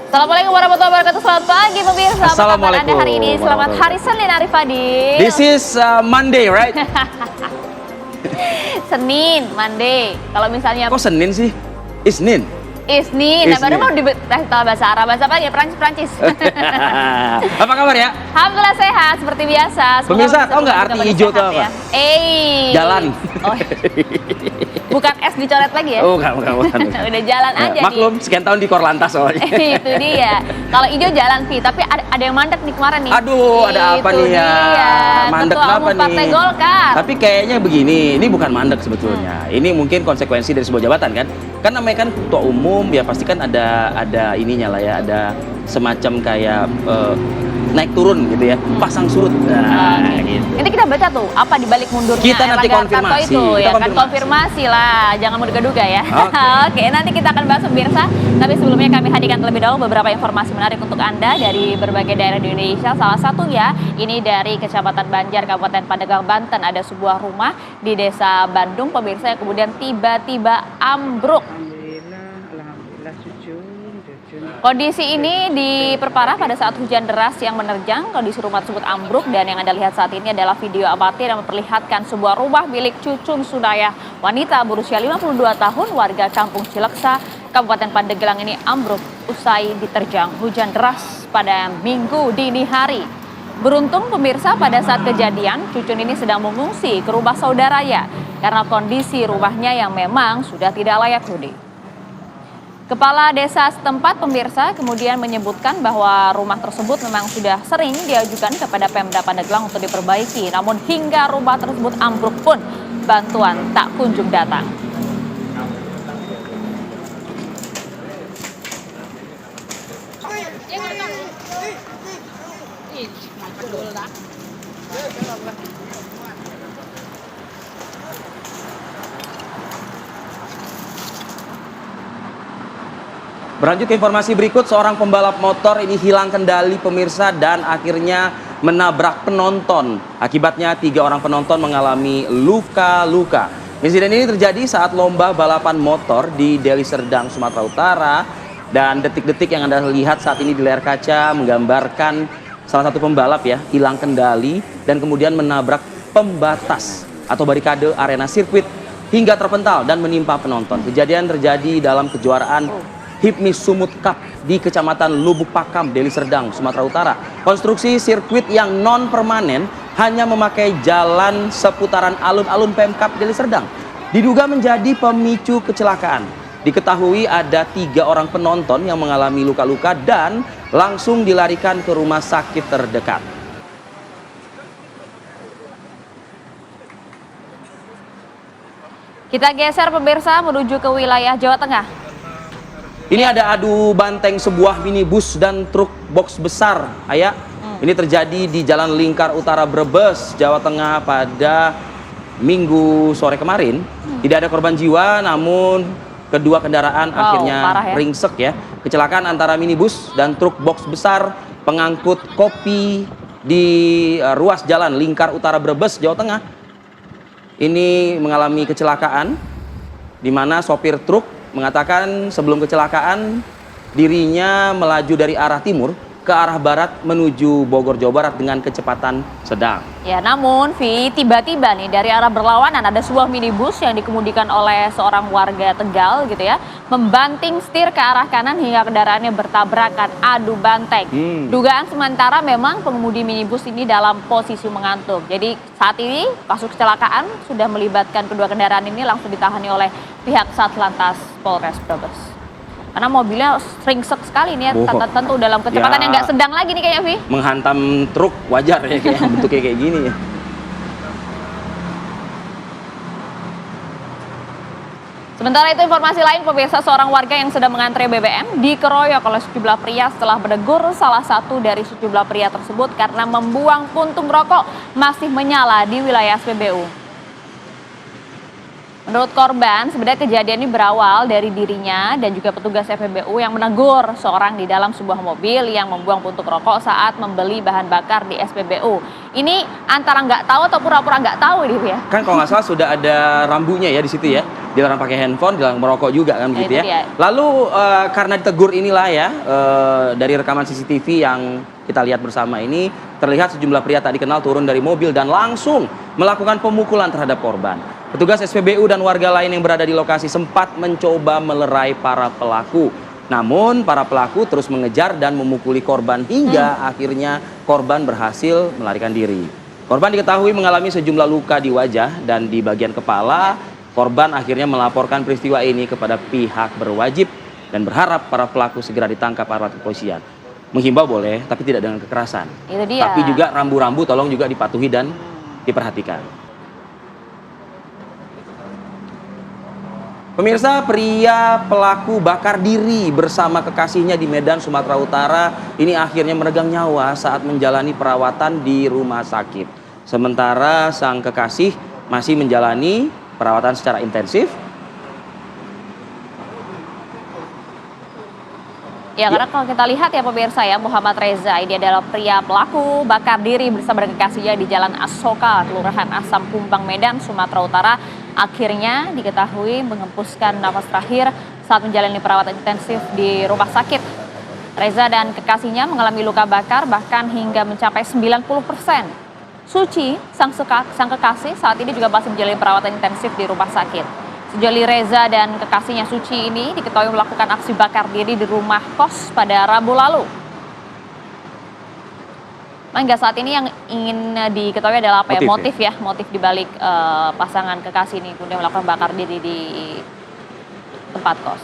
Assalamualaikum warahmatullahi wabarakatuh. Selamat pagi pemirsa. Apa kabar Anda hari ini? Selamat hari Senin, Arif Fadil. This is Monday, right? Senin, Monday. Kalau misalnya Kok Senin sih? Isnin. Isnin. Nah, baru mau tahu bahasa Arab, bahasa apa ya? Prancis. Apa kabar ya? Alhamdulillah sehat seperti biasa. Pemirsa, tahu nggak arti hijau itu apa? Ya. Jalan. Oh, bukan es dicoret lagi ya? Oh, bukan. Udah jalan aja maklum, nih. sekian tahun di Korlantas soalnya. Itu dia. Kalau hijau jalan sih, tapi ada yang mandek nih kemarin nih. Aduh, ada apa nih ya? Mandek Ketua apa Umum nih? Partai Golkar. Tapi kayaknya begini, ini bukan mandek sebetulnya. Ini mungkin konsekuensi dari sebuah jabatan kan? Kan namanya kan ketua umum, ya pasti kan ada ininya lah ya, ada semacam kayak naik turun gitu ya, pasang surut. Nah, gitu. Nanti kita baca tuh apa dibalik mundurnya Kita nanti Erlangga Hartarto konfirmasi. itu, Kita ya kan konfirmasi lah, jangan menduga-duga ya. Oke, nanti kita akan bahas pemirsa. Tapi sebelumnya kami hadirkan terlebih dahulu beberapa informasi menarik untuk Anda dari berbagai daerah di Indonesia. Salah satunya ini dari Kecamatan Banjar, Kabupaten Pandeglang, Banten. Ada sebuah rumah di Desa Bandung pemirsa yang kemudian tiba-tiba ambruk. Alhamdulillah jujur. Kondisi ini diperparah pada saat hujan deras yang menerjang. Kondisi rumah tersebut ambruk dan yang Anda lihat saat ini adalah video amatir yang memperlihatkan sebuah rumah milik Cucun Sunayah, wanita berusia 52 tahun, warga Kampung Cileksa, Kabupaten Pandeglang ini ambruk usai diterjang hujan deras pada Minggu dini hari. Beruntung pemirsa pada saat kejadian Cucun ini sedang mengungsi ke rumah saudaranya karena kondisi rumahnya yang memang sudah tidak layak huni. Kepala desa setempat pemirsa kemudian menyebutkan bahwa rumah tersebut memang sudah sering diajukan kepada Pemda Pandeglang untuk diperbaiki. Namun hingga rumah tersebut ambruk pun bantuan tak kunjung datang. Berlanjut ke informasi berikut, seorang pembalap motor ini hilang kendali pemirsa dan akhirnya menabrak penonton. Akibatnya 3 orang penonton mengalami luka-luka. Insiden ini terjadi saat lomba balapan motor di Deli Serdang, Sumatera Utara. Dan detik-detik yang Anda lihat saat ini di layar kaca menggambarkan salah satu pembalap ya hilang kendali dan kemudian menabrak pembatas atau barikade arena sirkuit hingga terpental dan menimpa penonton. Kejadian terjadi dalam kejuaraan HIPMI Sumut Cup di Kecamatan Lubuk Pakam, Deli Serdang, Sumatera Utara. Konstruksi sirkuit yang non-permanen hanya memakai jalan seputaran alun-alun Pemkab Deli Serdang. Diduga menjadi pemicu kecelakaan. Diketahui ada 3 orang penonton yang mengalami luka-luka dan langsung dilarikan ke rumah sakit terdekat. Kita geser pemirsa menuju ke wilayah Jawa Tengah. Ini ada adu banteng sebuah minibus dan truk box besar, Ayah. Ini terjadi di Jalan Lingkar Utara Brebes, Jawa Tengah pada Minggu sore kemarin. Tidak ada korban jiwa, namun kedua kendaraan akhirnya ringsek ya. Kecelakaan antara minibus dan truk box besar pengangkut kopi di ruas Jalan Lingkar Utara Brebes, Jawa Tengah. Ini mengalami kecelakaan di mana sopir truk mengatakan sebelum kecelakaan dirinya melaju dari arah timur ke arah barat menuju Bogor, Jawa Barat dengan kecepatan sedang. Ya, namun Vi, tiba-tiba nih dari arah berlawanan ada sebuah minibus yang dikemudikan oleh seorang warga Tegal gitu ya, membanting setir ke arah kanan hingga kendaraannya bertabrakan, adu banteng. Dugaan sementara memang pengemudi minibus ini dalam posisi mengantuk. Jadi saat ini kasus kecelakaan sudah melibatkan kedua kendaraan ini langsung ditangani oleh pihak Satlantas Polres Brebes. Karena mobilnya ringsek sekali nih ya, tentu dalam kecepatan yang nggak sedang lagi nih kayaknya, Vi. Menghantam truk wajar ya, kayak bentuknya kayak gini ya. Sementara itu informasi lain pemirsa, seorang warga yang sedang mengantre BBM dikeroyok oleh sejumlah pria setelah menegur salah satu dari sejumlah pria tersebut karena membuang puntung rokok masih menyala di wilayah SPBU. Menurut korban, sebenarnya kejadian ini berawal dari dirinya dan juga petugas SPBU yang menegur seorang di dalam sebuah mobil yang membuang puntung rokok saat membeli bahan bakar di SPBU. Ini antara nggak tahu atau pura-pura nggak tahu ini ya. Kan kalau nggak salah sudah ada rambunya ya di situ ya. dilarang pakai handphone, dilarang merokok juga kan begitu itu ya. dia. Lalu karena ditegur inilah ya, dari rekaman CCTV yang kita lihat bersama ini, terlihat sejumlah pria tak dikenal turun dari mobil dan langsung melakukan pemukulan terhadap korban. Petugas SPBU dan warga lain yang berada di lokasi sempat mencoba melerai para pelaku. Namun para pelaku terus mengejar dan memukuli korban hingga akhirnya korban berhasil melarikan diri. Korban diketahui mengalami sejumlah luka di wajah dan di bagian kepala. Korban akhirnya melaporkan peristiwa ini kepada pihak berwajib dan berharap para pelaku segera ditangkap aparat kepolisian. Menghimbau boleh, tapi tidak dengan kekerasan. Itu dia. Tapi juga rambu-rambu tolong juga dipatuhi dan diperhatikan. Pemirsa, pria pelaku bakar diri bersama kekasihnya di Medan, Sumatera Utara ini akhirnya meregang nyawa saat menjalani perawatan di rumah sakit. Sementara sang kekasih masih menjalani perawatan secara intensif. Ya, karena kalau kita lihat ya pemirsa ya, Muhammad Reza ini adalah pria pelaku bakar diri bersama dengan kekasihnya di Jalan Asoka, Kelurahan Asam Kumbang, Medan, Sumatera Utara. Akhirnya diketahui mengempuskan nafas terakhir saat menjalani perawatan intensif di rumah sakit. Reza dan kekasihnya mengalami luka bakar bahkan hingga mencapai 90%. Suci, sang kekasih saat ini juga masih menjalani perawatan intensif di rumah sakit. Sejoli Reza dan kekasihnya Suci ini diketahui melakukan aksi bakar diri di rumah kos pada Rabu lalu. Hingga saat ini yang ingin diketahui adalah apa motif dibalik pasangan kekasih ini kemudian melakukan bakar diri di tempat kos.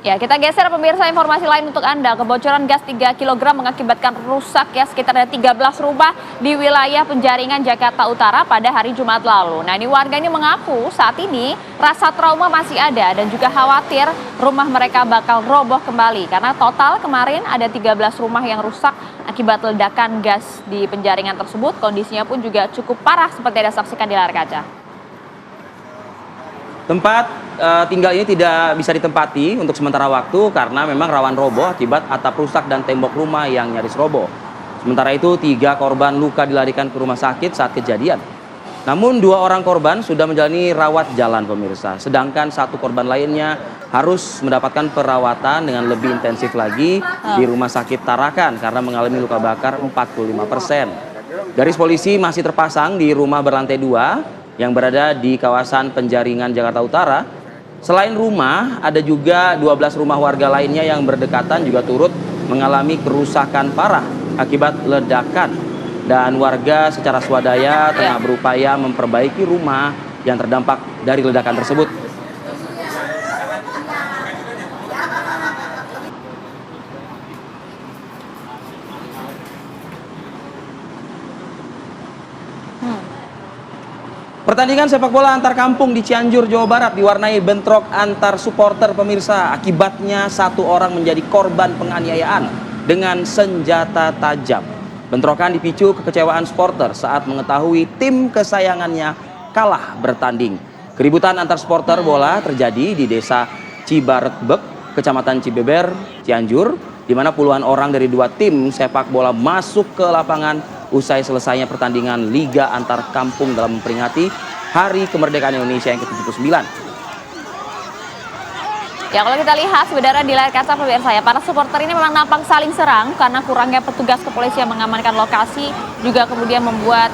Ya, kita geser pemirsa informasi lain untuk Anda. Kebocoran gas 3 kg mengakibatkan rusak ya sekitar ada 13 rumah di wilayah Penjaringan, Jakarta Utara pada hari Jumat lalu. Nah, ini warga ini mengaku saat ini rasa trauma masih ada dan juga khawatir rumah mereka bakal roboh kembali. Karena total kemarin ada 13 rumah yang rusak akibat ledakan gas di Penjaringan tersebut. Kondisinya pun juga cukup parah seperti Anda saksikan di layar kaca. Tempat tinggal ini tidak bisa ditempati untuk sementara waktu karena memang rawan roboh akibat atap rusak dan tembok rumah yang nyaris roboh. Sementara itu 3 korban luka dilarikan ke rumah sakit saat kejadian. Namun 2 orang korban sudah menjalani rawat jalan pemirsa. Sedangkan 1 korban lainnya harus mendapatkan perawatan dengan lebih intensif lagi di rumah sakit Tarakan karena mengalami luka bakar 45%. Garis polisi masih terpasang di rumah berlantai 2 yang berada di kawasan Penjaringan, Jakarta Utara. Selain rumah, ada juga 12 rumah warga lainnya yang berdekatan juga turut mengalami kerusakan parah akibat ledakan. Dan warga secara swadaya tengah berupaya memperbaiki rumah yang terdampak dari ledakan tersebut. Pertandingan sepak bola antar kampung di Cianjur, Jawa Barat diwarnai bentrok antar supporter pemirsa. Akibatnya 1 orang menjadi korban penganiayaan dengan senjata tajam. Bentrokan dipicu kekecewaan supporter saat mengetahui tim kesayangannya kalah bertanding. Keributan antar supporter bola terjadi di desa Cibaretbek, Kecamatan Cibeber, Cianjur, di mana puluhan orang dari 2 tim sepak bola masuk ke lapangan usai selesainya pertandingan Liga Antar Kampung dalam memperingati Hari Kemerdekaan Indonesia yang ke-79. Ya, kalau kita lihat sebenarnya di layar kaca pemirsa ya, para supporter ini memang nampak saling serang karena kurangnya petugas kepolisian mengamankan lokasi, juga kemudian membuat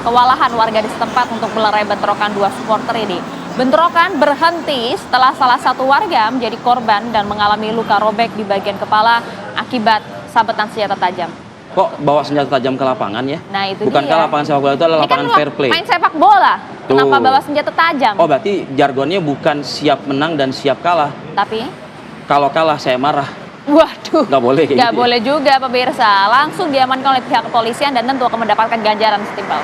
kewalahan warga di setempat untuk melerai bentrokan 2 supporter ini. Bentrokan berhenti setelah salah satu warga menjadi korban dan mengalami luka robek di bagian kepala akibat sabetan senjata tajam. Kok bawa senjata tajam ke lapangan ya? Nah, itu bukankah dia. lapangan sepak bola itu adalah lapangan fair play? Main sepak bola, kenapa Tuh. bawa senjata tajam? Oh, berarti jargonnya bukan siap menang dan siap kalah. Tapi Kalau kalah saya marah. waduh, Nggak boleh kayak nggak gitu ya? boleh juga pemirsa. Langsung diamankan oleh pihak kepolisian dan tentu akan mendapatkan ganjaran setimpal.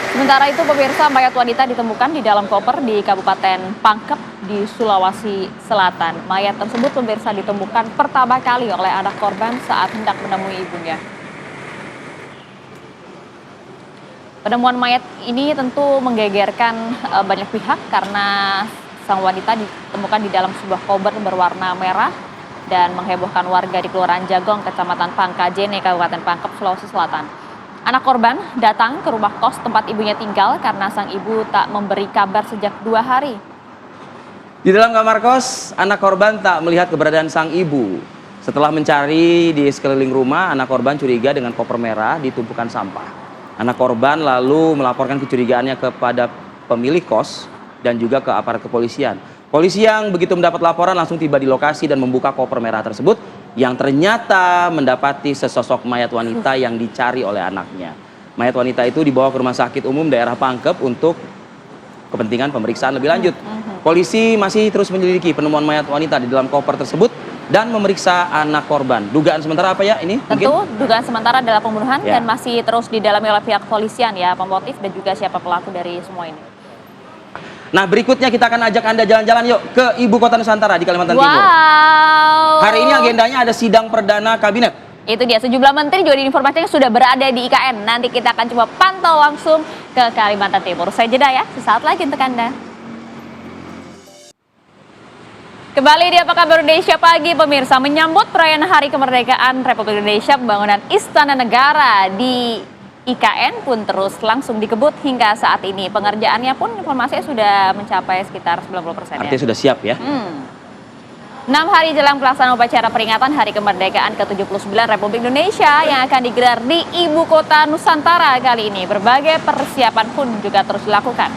Sementara itu pemirsa, mayat wanita ditemukan di dalam koper di Kabupaten Pangkep di Sulawesi Selatan. Mayat tersebut pemirsa ditemukan pertama kali oleh anak korban saat hendak menemui ibunya. Penemuan mayat ini tentu menggegerkan banyak pihak karena sang wanita ditemukan di dalam sebuah koper berwarna merah dan menghebohkan warga di Kelurahan Jagong, Kecamatan Pangkajene, Kabupaten Pangkep, Sulawesi Selatan. Anak korban datang ke rumah kos tempat ibunya tinggal karena sang ibu tak memberi kabar sejak 2 hari. Di dalam kamar kos, anak korban tak melihat keberadaan sang ibu. Setelah mencari di sekeliling rumah, anak korban curiga dengan koper merah di tumpukan sampah. Anak korban lalu melaporkan kecurigaannya kepada pemilik kos dan juga ke aparat kepolisian. Polisi yang begitu mendapat laporan langsung tiba di lokasi dan membuka koper merah tersebut yang ternyata mendapati sesosok mayat wanita yang dicari oleh anaknya. Mayat wanita itu dibawa ke Rumah Sakit Umum Daerah Pangkep untuk kepentingan pemeriksaan lebih lanjut. Polisi masih terus menyelidiki penemuan mayat wanita di dalam koper tersebut dan memeriksa anak korban. Dugaan sementara apa ya ini? Tentu dugaan sementara adalah pembunuhan Ya. dan masih terus didalami oleh pihak kepolisian ya, pemotif dan juga siapa pelaku dari semua ini. Nah, berikutnya kita akan ajak Anda jalan-jalan yuk ke Ibu Kota Nusantara di Kalimantan Timur. Wow. Hari ini agendanya ada sidang perdana kabinet. Itu dia, sejumlah menteri juga diinformasikan sudah berada di IKN. Nanti kita akan coba pantau langsung ke Kalimantan Timur. Saya jeda ya, sesaat lagi untuk Anda. Kembali di Apa Kabar Indonesia Pagi, pemirsa. Menyambut perayaan Hari Kemerdekaan Republik Indonesia, pembangunan Istana Negara di IKN pun terus langsung dikebut hingga saat ini. Pengerjaannya pun informasinya sudah mencapai sekitar 90% ya. Artinya sudah siap ya. 6 hari jelang pelaksanaan upacara peringatan Hari Kemerdekaan ke-79 Republik Indonesia yang akan digelar di Ibu Kota Nusantara kali ini. Berbagai persiapan pun juga terus dilakukan.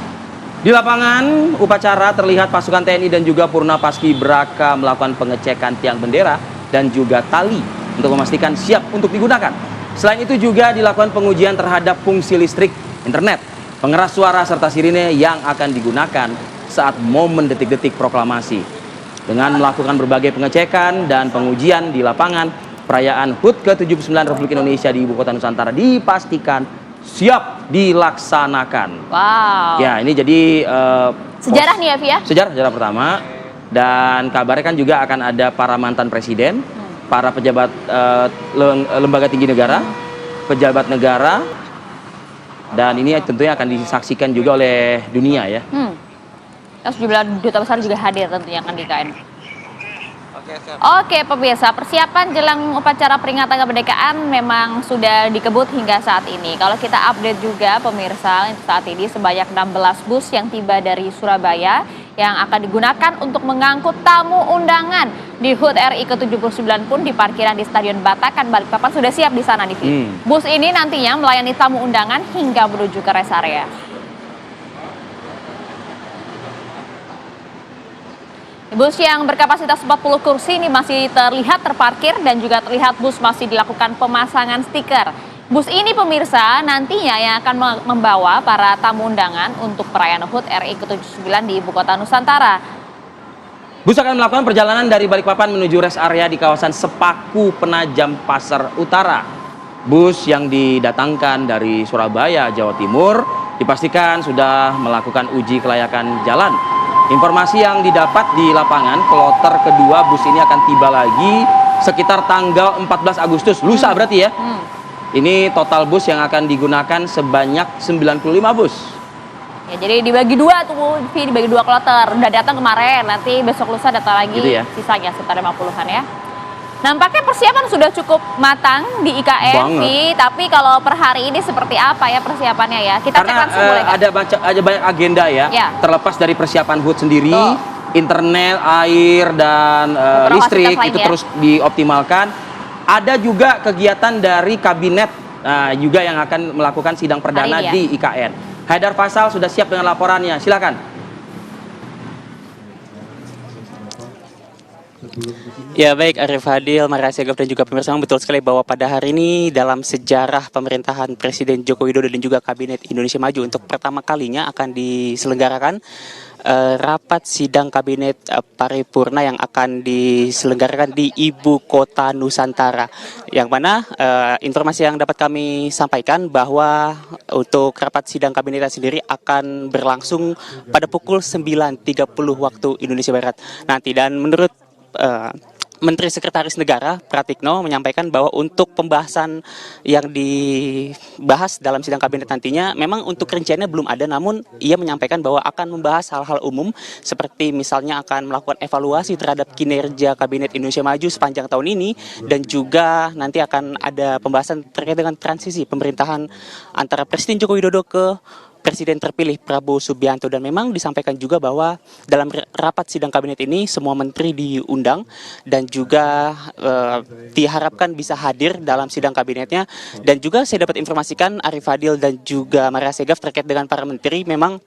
Di lapangan upacara terlihat pasukan TNI dan juga Purna Paskibraka melakukan pengecekan tiang bendera dan juga tali untuk memastikan siap untuk digunakan. Selain itu juga dilakukan pengujian terhadap fungsi listrik, internet, pengeras suara serta sirine yang akan digunakan saat momen detik-detik proklamasi. Dengan melakukan berbagai pengecekan dan pengujian di lapangan, perayaan HUT ke-79 Republik Indonesia di Ibu Kota Nusantara dipastikan siap dilaksanakan. Wow. Ya, ini jadi Sejarah nih ya, Via? sejarah pertama. Dan kabarnya kan juga akan ada para mantan presiden, para pejabat lembaga tinggi negara, pejabat negara, dan ini tentunya akan disaksikan juga oleh dunia ya. Sejumlah duta besar juga hadir tentunya akan di IKN. Oke pemirsa, persiapan jelang upacara peringatan kemerdekaan memang sudah dikebut hingga saat ini. Kalau kita update juga pemirsa, saat ini sebanyak 16 bus yang tiba dari Surabaya yang akan digunakan untuk mengangkut tamu undangan di HUT RI ke-79 pun di parkiran di Stadion Batakan Balikpapan sudah siap di sana nih. Bus ini nantinya melayani tamu undangan hingga menuju ke rest area. Bus yang berkapasitas 40 kursi ini masih terlihat terparkir dan juga terlihat bus masih dilakukan pemasangan stiker. Bus ini pemirsa nantinya yang akan membawa para tamu undangan untuk perayaan HUT RI ke-79 di Ibu Kota Nusantara. Bus akan melakukan perjalanan dari Balikpapan menuju rest area di kawasan Sepaku Penajam Pasar Utara. Bus yang didatangkan dari Surabaya, Jawa Timur dipastikan sudah melakukan uji kelayakan jalan. Informasi yang didapat di lapangan, kloter kedua bus ini akan tiba lagi sekitar tanggal 14 Agustus, lusa berarti ya. Ini total bus yang akan digunakan sebanyak 95 bus. Ya, jadi dibagi dua tuh, dibagi dua kloter. Udah datang kemarin, nanti besok lusa datang lagi Gitu ya? sisanya sekitar 50-an ya. Nampaknya persiapan sudah cukup matang di IKN, tapi kalau per hari ini seperti apa ya persiapannya ya? Kita cek langsung boleh kan? Ada banyak agenda ya, terlepas dari persiapan HUT sendiri, internet, air, dan listrik itu terus dioptimalkan. Ada juga kegiatan dari kabinet juga yang akan melakukan sidang perdana di IKN. Haidar Faisal sudah siap dengan laporannya, silakan. Ya baik, Arif Fadil, Maria Segaf dan juga pemirsa, betul sekali bahwa pada hari ini dalam sejarah pemerintahan Presiden Joko Widodo dan juga Kabinet Indonesia Maju untuk pertama kalinya akan diselenggarakan rapat sidang Kabinet Paripurna yang akan diselenggarakan di Ibu Kota Nusantara. Yang mana informasi yang dapat kami sampaikan bahwa untuk rapat sidang Kabinet sendiri akan berlangsung pada pukul 9.30 waktu Indonesia Barat nanti. Dan menurut Menteri Sekretaris Negara Pratikno menyampaikan bahwa untuk pembahasan yang dibahas dalam sidang kabinet nantinya memang untuk rinciannya belum ada, namun ia menyampaikan bahwa akan membahas hal-hal umum seperti misalnya akan melakukan evaluasi terhadap kinerja Kabinet Indonesia Maju sepanjang tahun ini, dan juga nanti akan ada pembahasan terkait dengan transisi pemerintahan antara Presiden Joko Widodo ke Presiden terpilih Prabowo Subianto. Dan memang disampaikan juga bahwa dalam rapat sidang kabinet ini semua menteri diundang dan juga diharapkan bisa hadir dalam sidang kabinetnya. Dan juga saya dapat informasikan Arif Fadil dan juga Maria Segaf terkait dengan para menteri, memang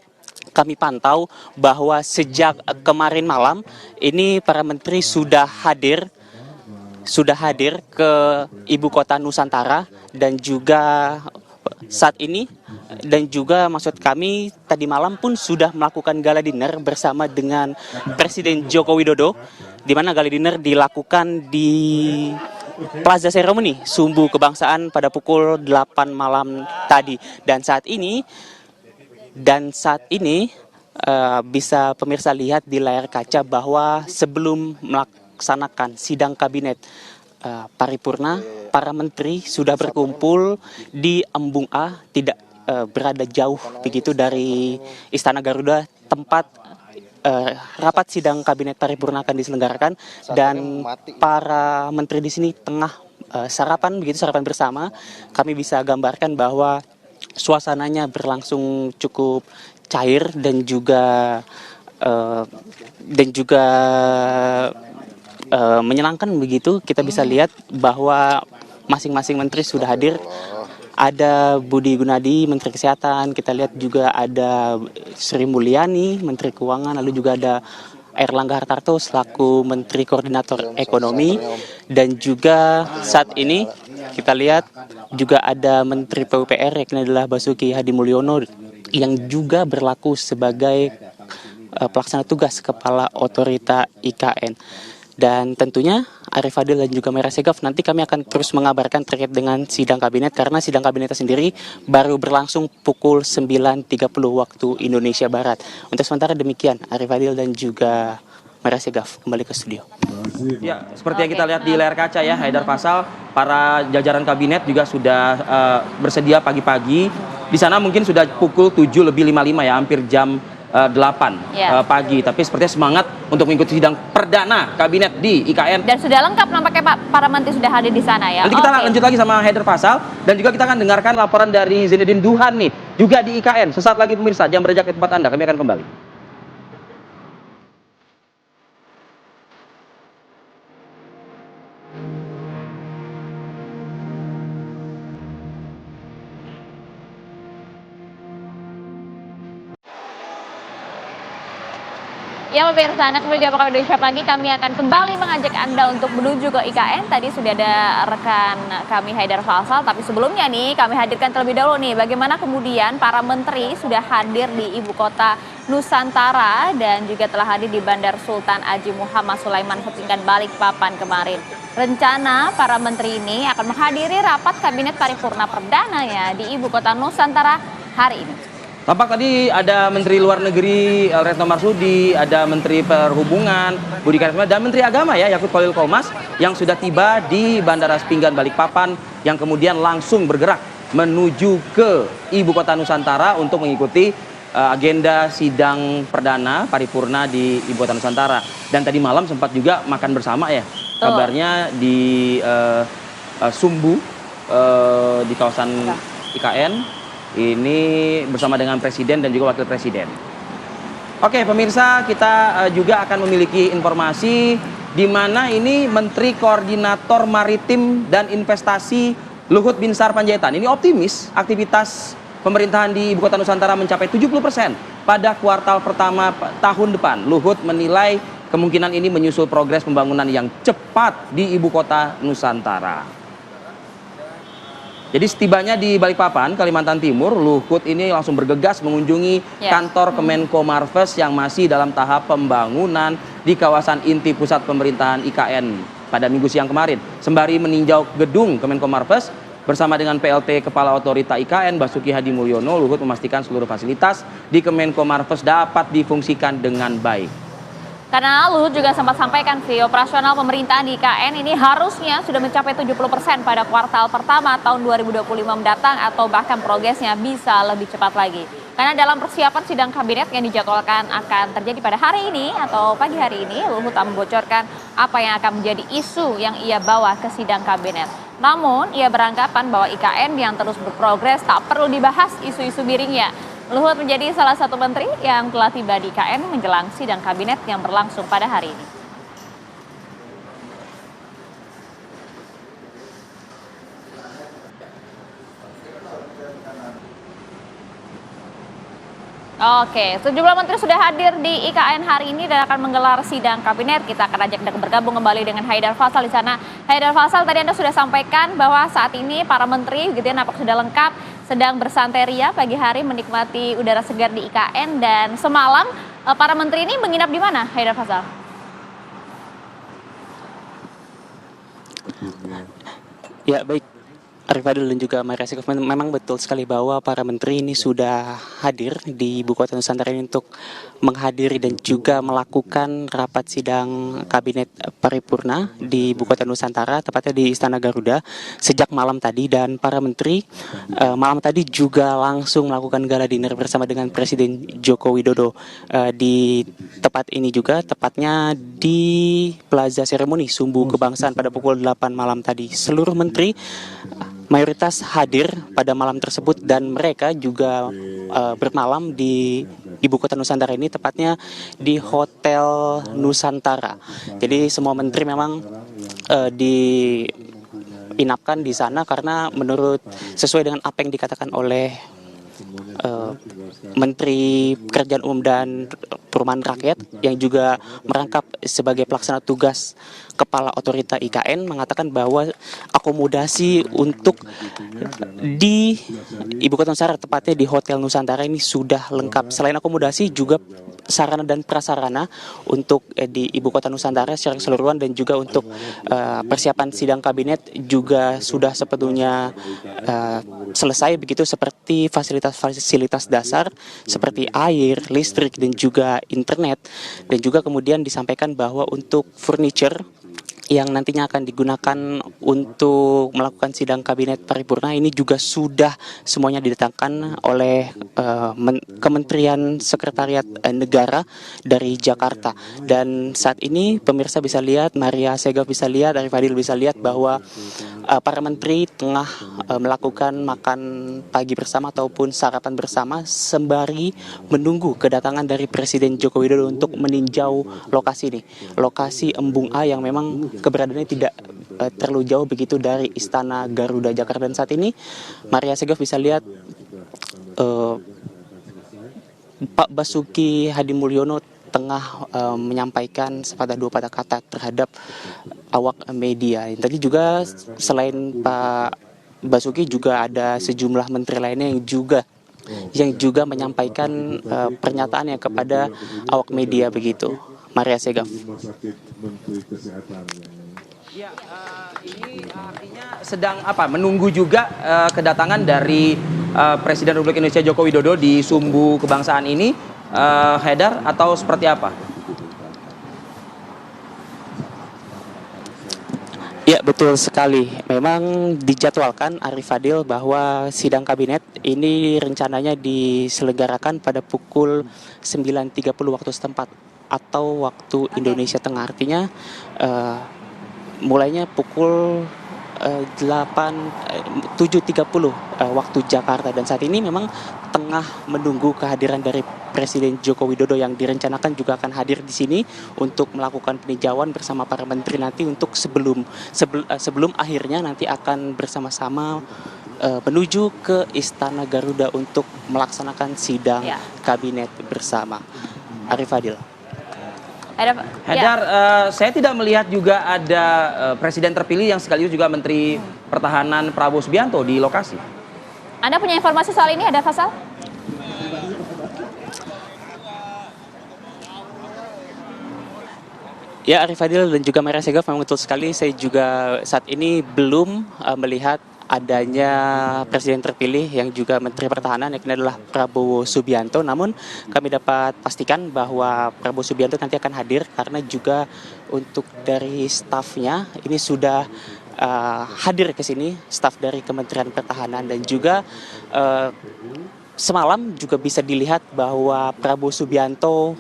kami pantau bahwa sejak kemarin malam ini para menteri sudah hadir ke ibu kota Nusantara, dan juga saat ini, dan juga maksud kami tadi malam pun sudah melakukan gala dinner bersama dengan Presiden Joko Widodo, di mana gala dinner dilakukan di Plaza Seremoni Sumbu Kebangsaan pada pukul 8 malam tadi. Dan saat ini bisa pemirsa lihat di layar kaca bahwa sebelum melaksanakan sidang kabinet paripurna, para menteri sudah berkumpul di Embung A, tidak berada jauh begitu dari Istana Garuda tempat rapat sidang kabinet paripurna akan diselenggarakan. Dan para menteri di sini tengah sarapan bersama. Kami bisa gambarkan bahwa suasananya berlangsung cukup cair dan juga menyenangkan begitu. Kita bisa lihat bahwa masing-masing menteri sudah hadir. Ada Budi Gunadi, Menteri Kesehatan, kita lihat juga ada Sri Mulyani, Menteri Keuangan, lalu juga ada Erlangga Hartarto selaku Menteri Koordinator Ekonomi, dan juga saat ini kita lihat juga ada Menteri PUPR yakni adalah Basuki Hadimulyono yang juga berlaku sebagai pelaksana tugas Kepala Otorita IKN. Dan tentunya Arif Fadil dan juga Maria Segaf nanti kami akan terus mengabarkan terkait dengan sidang kabinet, karena sidang kabinetnya sendiri baru berlangsung pukul 9.30 waktu Indonesia Barat. Untuk sementara demikian, Arif Fadil dan juga Maria Segaf kembali ke studio. Ya, seperti yang kita lihat di layar kaca ya, Haidar Faisal, para jajaran kabinet juga sudah bersedia pagi-pagi. Di sana mungkin sudah pukul 7:55 ya, hampir jam 8 pagi, tapi sepertinya semangat untuk mengikuti sidang perdana kabinet di IKN. Dan sudah lengkap nampaknya Pak, para menteri sudah hadir di sana ya. Nanti kita lanjut lagi sama Haidar Faisal, dan juga kita akan dengarkan laporan dari Zainuddin Duhan nih, juga di IKN. Sesaat lagi pemirsa, jam berjak di tempat Anda, kami akan kembali. Ya pemirsa, Anak Media Apakah Indonesia Pagi, kami akan kembali mengajak Anda untuk menuju ke IKN. Tadi sudah ada rekan kami Haidar Faisal, tapi sebelumnya nih kami hadirkan terlebih dahulu nih bagaimana kemudian para menteri sudah hadir di ibu kota Nusantara dan juga telah hadir di Bandar Sultan Haji Muhammad Sulaiman Hasanuddin Balikpapan kemarin. Rencana para menteri ini akan menghadiri rapat kabinet paripurna perdana ya di ibu kota Nusantara hari ini. Tampak tadi ada Menteri Luar Negeri Retno Marsudi, ada Menteri Perhubungan Budi Karya Sumadi, dan Menteri Agama ya Yakut Khalil Qomas yang sudah tiba di Bandara Sepinggan Balikpapan, yang kemudian langsung bergerak menuju ke ibu kota Nusantara untuk mengikuti agenda sidang perdana paripurna di ibu kota Nusantara. Dan tadi malam sempat juga makan bersama ya, kabarnya di Sumbu di kawasan IKN. Ini bersama dengan Presiden dan juga Wakil Presiden. Oke pemirsa, kita juga akan memiliki informasi di mana ini Menteri Koordinator Maritim dan Investasi Luhut Binsar Panjaitan ini optimis aktivitas pemerintahan di ibu kota Nusantara mencapai 70% pada kuartal pertama tahun depan. Luhut menilai kemungkinan ini menyusul progres pembangunan yang cepat di ibu kota Nusantara. Jadi setibanya di Balikpapan, Kalimantan Timur, Luhut ini langsung bergegas mengunjungi kantor Kemenko Marves yang masih dalam tahap pembangunan di kawasan inti pusat pemerintahan IKN pada Minggu siang kemarin. Sembari meninjau gedung Kemenko Marves bersama dengan PLT Kepala Otorita IKN Basuki Hadimulyono, Luhut memastikan seluruh fasilitas di Kemenko Marves dapat difungsikan dengan baik. Karena Luhut juga sempat sampaikan operasional pemerintahan di IKN ini harusnya sudah mencapai 70% pada kuartal pertama tahun 2025 mendatang atau bahkan progresnya bisa lebih cepat lagi. Karena dalam persiapan sidang kabinet yang dijadwalkan akan terjadi pada hari ini atau pagi hari ini, Luhut tak membocorkan apa yang akan menjadi isu yang ia bawa ke sidang kabinet. Namun, ia beranggapan bahwa IKN yang terus berprogres tak perlu dibahas isu-isu miringnya. Luhut menjadi salah satu menteri yang telah tiba di IKN menjelang sidang kabinet yang berlangsung pada hari ini. Oke, sejumlah menteri sudah hadir di IKN hari ini dan akan menggelar sidang kabinet. Kita akan ajak Anda bergabung kembali dengan Haidar Faisal di sana. Haidar Faisal, tadi Anda sudah sampaikan bahwa saat ini para menteri gitu ya, nampak sudah lengkap, sedang bersantai ria pagi hari menikmati udara segar di IKN, dan semalam para menteri ini menginap di mana, Haidar Faisal? Ya, baik. Arif Fadil dan juga Maria Segaf, memang betul sekali bahwa para menteri ini sudah hadir di Ibu Kota Nusantara ini untuk menghadiri dan juga melakukan rapat sidang kabinet paripurna di Ibu Kota Nusantara, tepatnya di Istana Garuda sejak malam tadi. Dan para menteri malam tadi juga langsung melakukan gala dinner bersama dengan Presiden Joko Widodo di tempat ini juga, tepatnya di Plaza Seremoni Sumbu Kebangsaan pada pukul 8 malam tadi. Seluruh menteri mayoritas hadir pada malam tersebut dan mereka juga bermalam di Ibu Kota Nusantara ini, tepatnya di Hotel Nusantara. Jadi semua menteri memang diinapkan di sana karena menurut sesuai dengan apa yang dikatakan oleh Menteri Pekerjaan Umum dan Perumahan Rakyat yang juga merangkap sebagai pelaksana tugas Kepala Otorita IKN, mengatakan bahwa akomodasi untuk di Ibu Kota Nusantara, tepatnya di Hotel Nusantara ini sudah lengkap. Selain akomodasi juga sarana dan prasarana untuk di Ibu Kota Nusantara secara keseluruhan dan juga untuk persiapan sidang kabinet juga sudah sepenuhnya selesai begitu, seperti fasilitas dasar seperti air, listrik dan juga internet. Dan juga kemudian disampaikan bahwa untuk furniture yang nantinya akan digunakan untuk melakukan sidang kabinet paripurna ini juga sudah semuanya didatangkan oleh Kementerian Sekretariat Negara dari Jakarta. Dan saat ini pemirsa bisa lihat, Maria Segaf bisa lihat, Arif Fadil bisa lihat bahwa para menteri tengah melakukan makan pagi bersama ataupun sarapan bersama sembari menunggu kedatangan dari Presiden Joko Widodo untuk meninjau lokasi ini, lokasi Embung A yang memang keberadaannya tidak terlalu jauh begitu dari Istana Garuda Jakarta. Dan saat ini Maria Segaf bisa lihat Pak Basuki Hadimulyono tengah menyampaikan sepatah dua patah kata terhadap awak media. Tadi juga selain Pak Basuki juga ada sejumlah menteri lainnya yang juga menyampaikan pernyataannya kepada awak media begitu. Maria Segaf. Ya, ini artinya sedang menunggu juga kedatangan dari Presiden Republik Indonesia Joko Widodo di Sumbu Kebangsaan ini, Haidar, atau seperti apa? Ya, betul sekali. Memang dijadwalkan Arif Fadil bahwa sidang kabinet ini rencananya diselenggarakan pada pukul 9.30 waktu setempat atau waktu Indonesia Tengah. Artinya mulainya pukul 7.30 waktu Jakarta. Dan saat ini memang tengah menunggu kehadiran dari Presiden Joko Widodo yang direncanakan juga akan hadir di sini untuk melakukan peninjauan bersama para menteri nanti untuk sebelum akhirnya nanti akan bersama-sama menuju ke Istana Garuda untuk melaksanakan sidang kabinet bersama. Arif Fadil. Haidar, saya tidak melihat juga ada presiden terpilih yang sekaligus juga Menteri Pertahanan Prabowo Subianto di lokasi. Anda punya informasi soal ini, ada Faisal? Ya, Arif Fadil dan juga Maria Segaf, memang betul sekali. Saya juga saat ini belum melihat adanya presiden terpilih yang juga Menteri Pertahanan, yakni adalah Prabowo Subianto. Namun kami dapat pastikan bahwa Prabowo Subianto nanti akan hadir karena juga untuk dari stafnya ini sudah hadir ke sini, staf dari Kementerian Pertahanan, dan juga semalam juga bisa dilihat bahwa Prabowo Subianto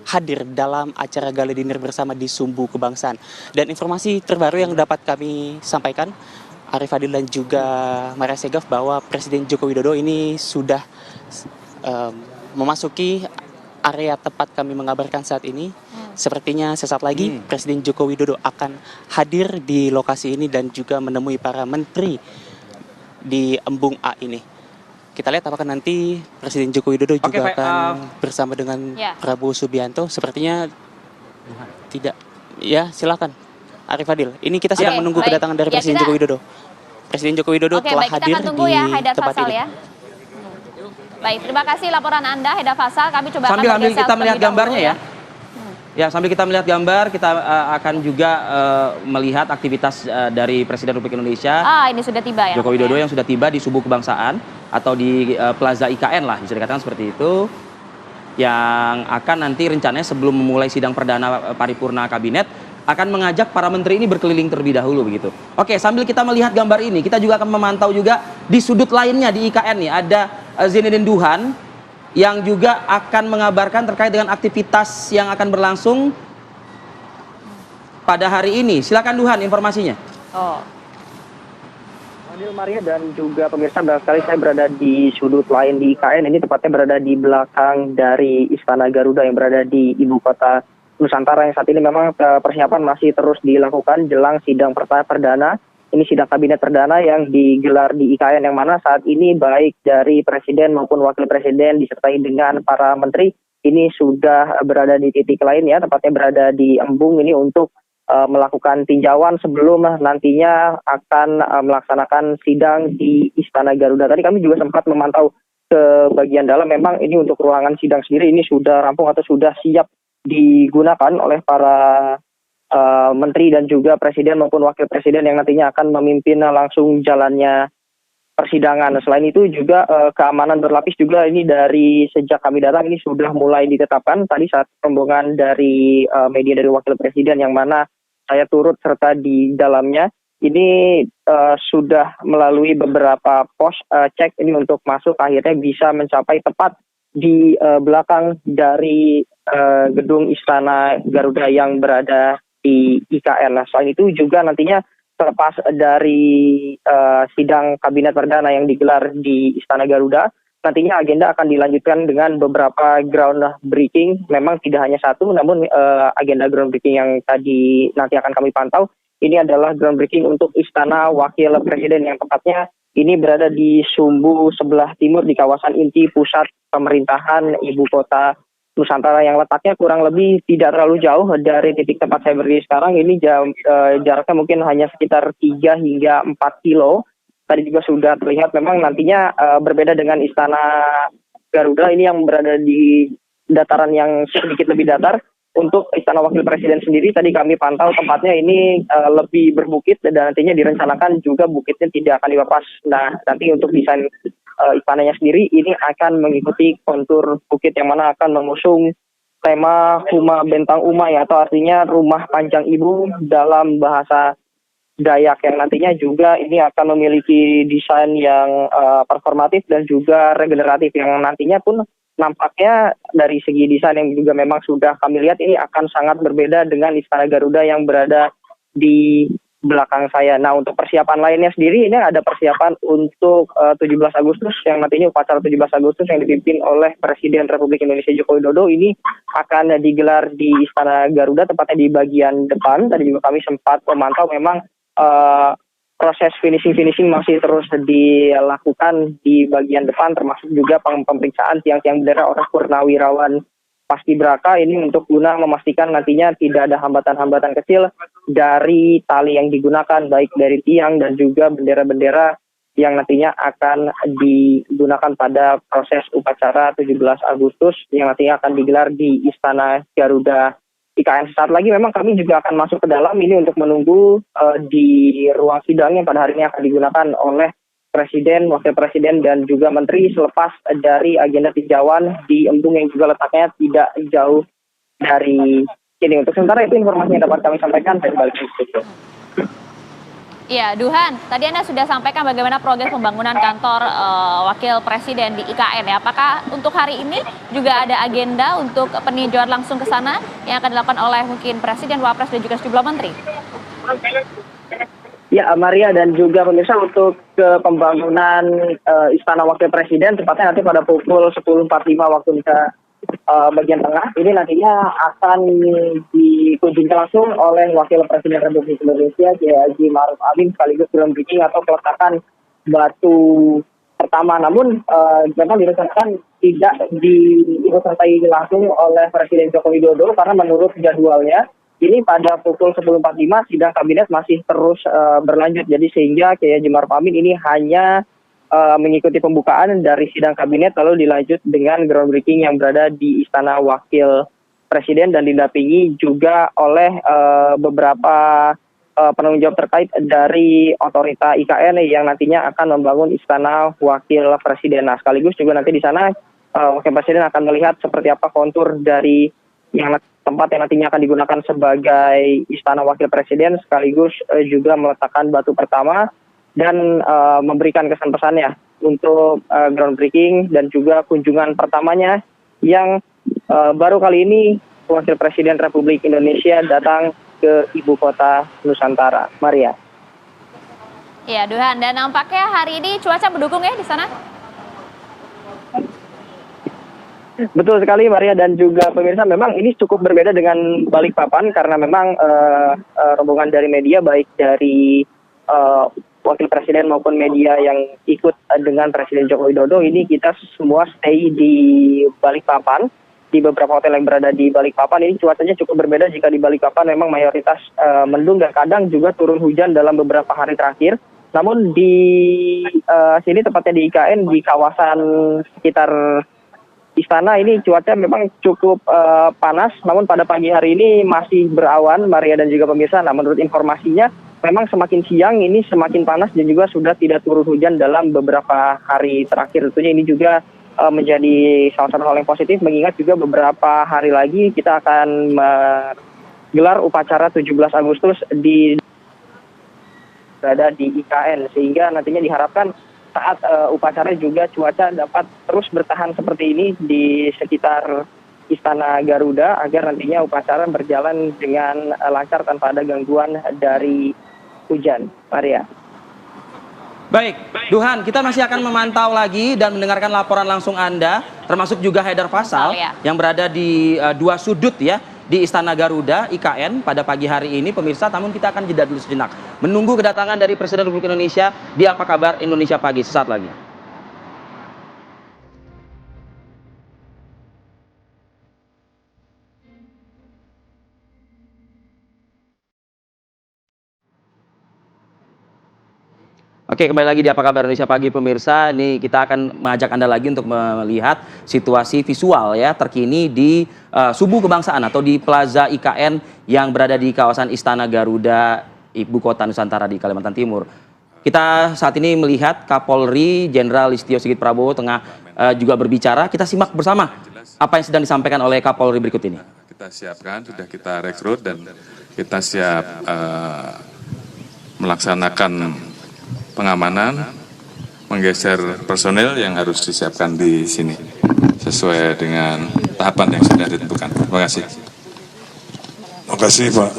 hadir dalam acara gala dinner bersama di Sumbu Kebangsaan. Dan informasi terbaru yang dapat kami sampaikan, Arif Fadil dan juga Maria Segaf, bahwa Presiden Joko Widodo ini sudah memasuki area tempat kami mengabarkan saat ini. Sepertinya sesaat lagi Presiden Joko Widodo akan hadir di lokasi ini dan juga menemui para menteri di Embung A ini. Kita lihat apakah nanti Presiden Joko Widodo juga akan bersama dengan Prabowo Subianto. Sepertinya tidak. Ya, silakan Arif Fadil. Ini kita sedang menunggu kedatangan dari Presiden Joko Widodo. Presiden Joko Widodo telah hadir di tempat ini. Baik, terima kasih laporan Anda, Haidar Faisal. Kami coba sambil akan kita melihat gambarnya ya. Ya, sambil kita melihat gambar, kita akan juga melihat aktivitas dari Presiden Republik Indonesia. Ini sudah tiba ya. Joko Widodo yang sudah tiba di Sumbu Kebangsaan atau di Plaza IKN lah, bisa dikatakan seperti itu. Yang akan nanti rencananya sebelum memulai sidang perdana paripurna kabinet akan mengajak para menteri ini berkeliling terlebih dahulu begitu. Oke, sambil kita melihat gambar ini, kita juga akan memantau juga di sudut lainnya di IKN nih ada Zainuddin Duhan yang juga akan mengabarkan terkait dengan aktivitas yang akan berlangsung pada hari ini. Silakan Duhan informasinya. Fadil, Maria, dan juga pemirsa, benar sekali saya berada di sudut lain di IKN. Ini tepatnya berada di belakang dari Istana Garuda yang berada di Ibu Kota Nusantara, yang saat ini memang persiapan masih terus dilakukan jelang sidang perdana. Ini sidang kabinet perdana yang digelar di IKN, yang mana saat ini baik dari presiden maupun wakil presiden disertai dengan para menteri ini sudah berada di titik lain ya, tepatnya berada di Embung ini untuk melakukan tinjauan sebelum nantinya akan melaksanakan sidang di Istana Garuda. Tadi kami juga sempat memantau ke bagian dalam, memang ini untuk ruangan sidang sendiri ini sudah rampung atau sudah siap digunakan oleh para menteri dan juga presiden maupun wakil presiden yang nantinya akan memimpin langsung jalannya persidangan. Selain itu juga keamanan berlapis juga ini dari sejak kami datang ini sudah mulai ditetapkan. Tadi saat rombongan dari media dari wakil presiden yang mana saya turut serta di dalamnya, ini sudah melalui beberapa pos cek ini untuk masuk, akhirnya bisa mencapai tepat di belakang dari gedung Istana Garuda yang berada di IKN. Nah, selain itu juga nantinya terlepas dari sidang kabinet perdana yang digelar di Istana Garuda, nantinya agenda akan dilanjutkan dengan beberapa ground breaking. Memang tidak hanya satu, namun agenda ground breaking yang tadi nanti akan kami pantau, ini adalah ground breaking untuk Istana Wakil Presiden yang tepatnya ini berada di Sumbu sebelah timur di kawasan inti pusat pemerintahan Ibu Kota Nusantara, yang letaknya kurang lebih tidak terlalu jauh dari titik tempat saya berdiri sekarang. Ini jaraknya mungkin hanya sekitar 3 hingga 4 kilo. Tadi juga sudah terlihat memang nantinya berbeda dengan Istana Garuda ini yang berada di dataran yang sedikit lebih datar. Untuk Istana Wakil Presiden sendiri tadi kami pantau tempatnya ini lebih berbukit dan nantinya direncanakan juga bukitnya tidak akan dilepas. Nah, nanti untuk desain istananya sendiri ini akan mengikuti kontur bukit yang mana akan mengusung tema Huma Bentang Umay atau artinya rumah panjang ibu dalam bahasa Dayak, yang nantinya juga ini akan memiliki desain yang performatif dan juga regeneratif, yang nantinya pun nampaknya dari segi desain yang juga memang sudah kami lihat ini akan sangat berbeda dengan Istana Garuda yang berada di belakang saya. Nah, untuk persiapan lainnya sendiri ini ada persiapan untuk 17 Agustus yang nantinya upacara 17 Agustus yang dipimpin oleh Presiden Republik Indonesia Joko Widodo ini akan digelar di Istana Garuda, tepatnya di bagian depan. Tadi juga kami sempat memantau memang proses finishing masih terus dilakukan di bagian depan, termasuk juga pemeriksaan tiang-tiang bendera oleh purnawirawan Paskibraka ini untuk guna memastikan nantinya tidak ada hambatan-hambatan kecil dari tali yang digunakan, baik dari tiang dan juga bendera-bendera yang nantinya akan digunakan pada proses upacara 17 Agustus yang nantinya akan digelar di Istana Garuda IKN. Saat lagi memang kami juga akan masuk ke dalam ini untuk menunggu di ruang sidang yang pada hari ini akan digunakan oleh Presiden, Wakil Presiden, dan juga Menteri selepas dari agenda tinjauan di Embung yang juga letaknya tidak jauh dari sini. Untuk sementara itu informasi yang dapat kami sampaikan dari balik studio. Iya, Duhan, tadi Anda sudah sampaikan bagaimana progres pembangunan kantor Wakil Presiden di IKN ya. Apakah untuk hari ini juga ada agenda untuk peninjauan langsung ke sana yang akan dilakukan oleh mungkin Presiden, Wapres, dan juga sejumlah menteri? Ya, Maria dan juga pemirsa, untuk ke pembangunan Istana Wakil Presiden, tepatnya nanti pada pukul 10.45 waktu Indonesia bagian tengah, ini nantinya akan dikunjungi langsung oleh Wakil Presiden Republik Indonesia, Kiai Haji Ma'ruf Amin, sekaligus groundbreaking atau peletakan batu pertama. Namun memang direncanakan tidak disertai langsung oleh Presiden Joko Widodo karena menurut jadwalnya ini pada pukul 10.45 sidang kabinet masih terus berlanjut. Jadi sehingga Kiai Haji Ma'ruf Amin ini hanya mengikuti pembukaan dari sidang kabinet lalu dilanjut dengan groundbreaking yang berada di Istana Wakil Presiden dan didampingi juga oleh beberapa penanggung jawab terkait dari otorita IKN yang nantinya akan membangun Istana Wakil Presiden. Nah, sekaligus juga nanti di sana Wakil Presiden akan melihat seperti apa kontur dari tempat yang nantinya akan digunakan sebagai Istana Wakil Presiden, sekaligus juga meletakkan batu pertama dan memberikan kesan-pesannya untuk groundbreaking dan juga kunjungan pertamanya yang baru kali ini Wakil Presiden Republik Indonesia datang ke Ibu Kota Nusantara. Maria. Iya, Duhan, dan nampaknya hari ini cuaca mendukung ya di sana? Betul sekali Maria dan juga pemirsa, memang ini cukup berbeda dengan Balikpapan karena memang rombongan dari media baik dari Wakil Presiden maupun media yang ikut dengan Presiden Joko Widodo ini kita semua stay di Balikpapan, di beberapa hotel yang berada di Balikpapan. Ini cuacanya cukup berbeda jika di Balikpapan memang mayoritas mendung dan kadang juga turun hujan dalam beberapa hari terakhir. Namun di sini tepatnya di IKN di kawasan sekitar Istana ini cuaca memang cukup panas, namun pada pagi hari ini masih berawan, Maria dan juga pemirsa. Nah, menurut informasinya memang semakin siang ini semakin panas dan juga sudah tidak turun hujan dalam beberapa hari terakhir. Tentunya ini juga menjadi salah satu hal yang positif, mengingat juga beberapa hari lagi kita akan menggelar upacara 17 Agustus berada di IKN, sehingga nantinya diharapkan saat upacara juga cuaca dapat terus bertahan seperti ini di sekitar Istana Garuda agar nantinya upacara berjalan dengan lancar tanpa ada gangguan dari hujan. Maria. Baik, Duhan, kita masih akan memantau lagi dan mendengarkan laporan langsung Anda, termasuk juga Haidar Faisal yang berada di dua sudut ya, di Istana Garuda, IKN pada pagi hari ini, pemirsa. Namun kita akan jeda dulu sejenak, menunggu kedatangan dari Presiden Republik Indonesia di Apa Kabar Indonesia Pagi sesaat lagi. Oke, kembali lagi di Apa Kabar Indonesia Pagi, pemirsa. Ini kita akan mengajak Anda lagi untuk melihat situasi visual ya terkini di Subuh Kebangsaan atau di Plaza IKN yang berada di kawasan Istana Garuda, Ibu Kota Nusantara di Kalimantan Timur. Kita saat ini melihat Kapolri Jenderal Listio Sigit Prabowo tengah juga berbicara. Kita simak bersama apa yang sedang disampaikan oleh Kapolri berikut ini. Kita siapkan, sudah kita rekrut dan kita siap melaksanakan pengamanan, menggeser personel yang harus disiapkan di sini sesuai dengan tahapan yang sudah ditentukan. Terima kasih. Terima kasih Pak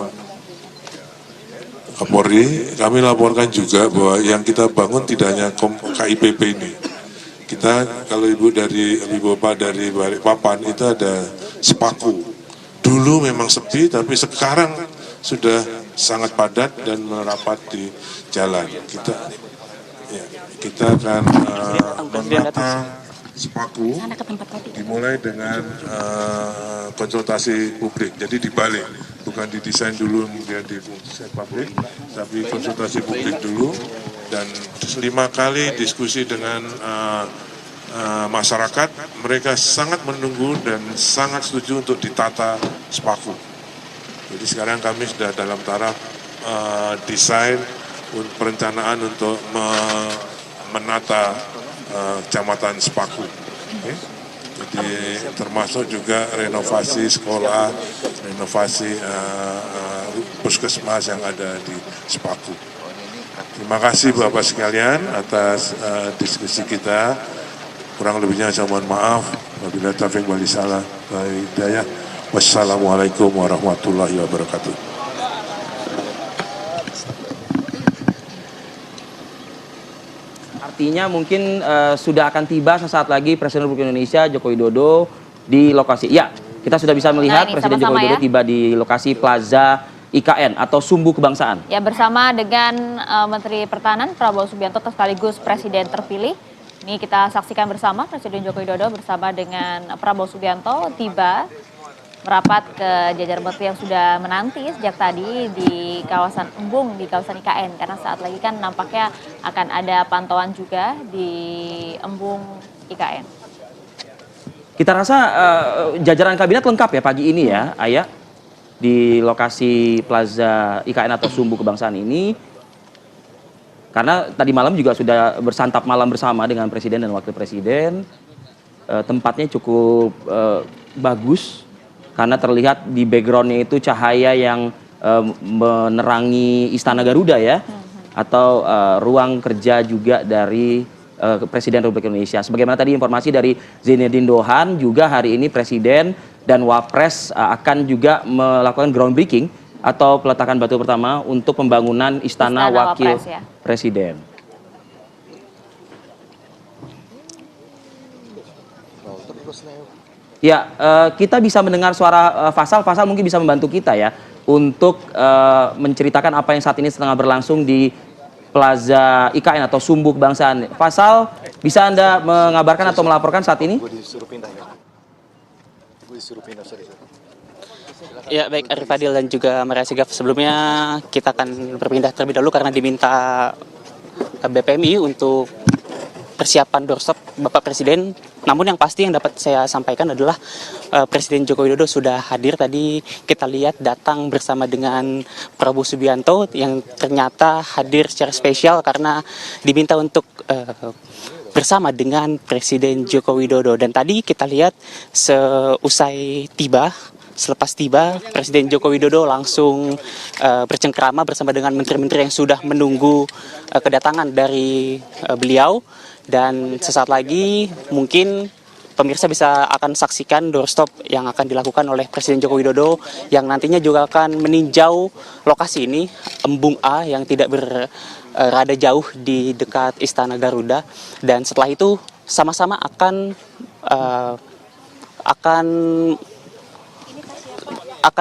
Kapolri. Kami laporkan juga bahwa yang kita bangun tidak hanya KIPP ini. Kita kalau Ibu Bapak dari Balikpapan itu ada Sepaku. Dulu memang sepi tapi sekarang sudah sangat padat dan merapat di jalan. Kita akan menata Sepaku dimulai dengan konsultasi publik. Jadi dibalik, bukan didesain dulu kemudian didesain publik, tapi konsultasi publik dulu dan 5 kali diskusi dengan masyarakat. Mereka sangat menunggu dan sangat setuju untuk ditata Sepaku. Jadi sekarang kami sudah dalam taraf desain perencanaan untuk menata Kecamatan Sepaku. Okay? Jadi termasuk juga renovasi sekolah, renovasi puskesmas yang ada di Sepaku. Terima kasih Bapak sekalian atas diskusi kita. Kurang lebihnya saya mohon maaf. Wabillahi taufiq wal hidayah. Wassalamualaikum warahmatullahi wabarakatuh. Artinya mungkin sudah akan tiba sesaat lagi Presiden Republik Indonesia Joko Widodo di lokasi. Ya, kita sudah bisa melihat ini Presiden Joko Widodo tiba di lokasi Plaza IKN atau Sumbu Kebangsaan. Ya, bersama dengan Menteri Pertahanan Prabowo Subianto sekaligus Presiden terpilih. Ini kita saksikan bersama Presiden Joko Widodo bersama dengan Prabowo Subianto tiba merapat ke jajar menteri yang sudah menanti sejak tadi di kawasan Embung, di kawasan IKN. Karena saat lagi kan nampaknya akan ada pantauan juga di Embung IKN. Kita rasa jajaran kabinet lengkap ya pagi ini ya, Ayah, di lokasi Plaza IKN atau Sumbu Kebangsaan ini. Karena tadi malam juga sudah bersantap malam bersama dengan Presiden dan Wakil Presiden. Tempatnya cukup bagus karena terlihat di backgroundnya itu cahaya yang menerangi Istana Garuda ya, atau ruang kerja juga dari Presiden Republik Indonesia. Sebagaimana tadi informasi dari Zainuddin Dohan, juga hari ini Presiden dan Wapres akan juga melakukan groundbreaking atau peletakan batu pertama untuk pembangunan Istana Wakil Wapres, ya. Presiden. Ya, kita bisa mendengar suara Faisal. Faisal mungkin bisa membantu kita ya untuk menceritakan apa yang saat ini sedang berlangsung di Plaza IKN atau Sumbu Kebangsaan. Faisal, bisa Anda mengabarkan atau melaporkan saat ini? Ya, baik Arif Fadil dan juga Maria Sigaf, sebelumnya kita akan berpindah terlebih dahulu karena diminta BPMI untuk persiapan doorstop Bapak Presiden. Namun yang pasti yang dapat saya sampaikan adalah Presiden Joko Widodo sudah hadir. Tadi kita lihat datang bersama dengan Prabowo Subianto yang ternyata hadir secara spesial karena diminta untuk bersama dengan Presiden Joko Widodo. Dan tadi kita lihat selepas tiba, Presiden Joko Widodo langsung bercengkrama bersama dengan menteri-menteri yang sudah menunggu kedatangan dari beliau. Dan sesaat lagi mungkin pemirsa akan saksikan doorstop yang akan dilakukan oleh Presiden Joko Widodo yang nantinya juga akan meninjau lokasi ini, Embung A, yang tidak berada jauh di dekat Istana Garuda. Dan setelah itu sama-sama akan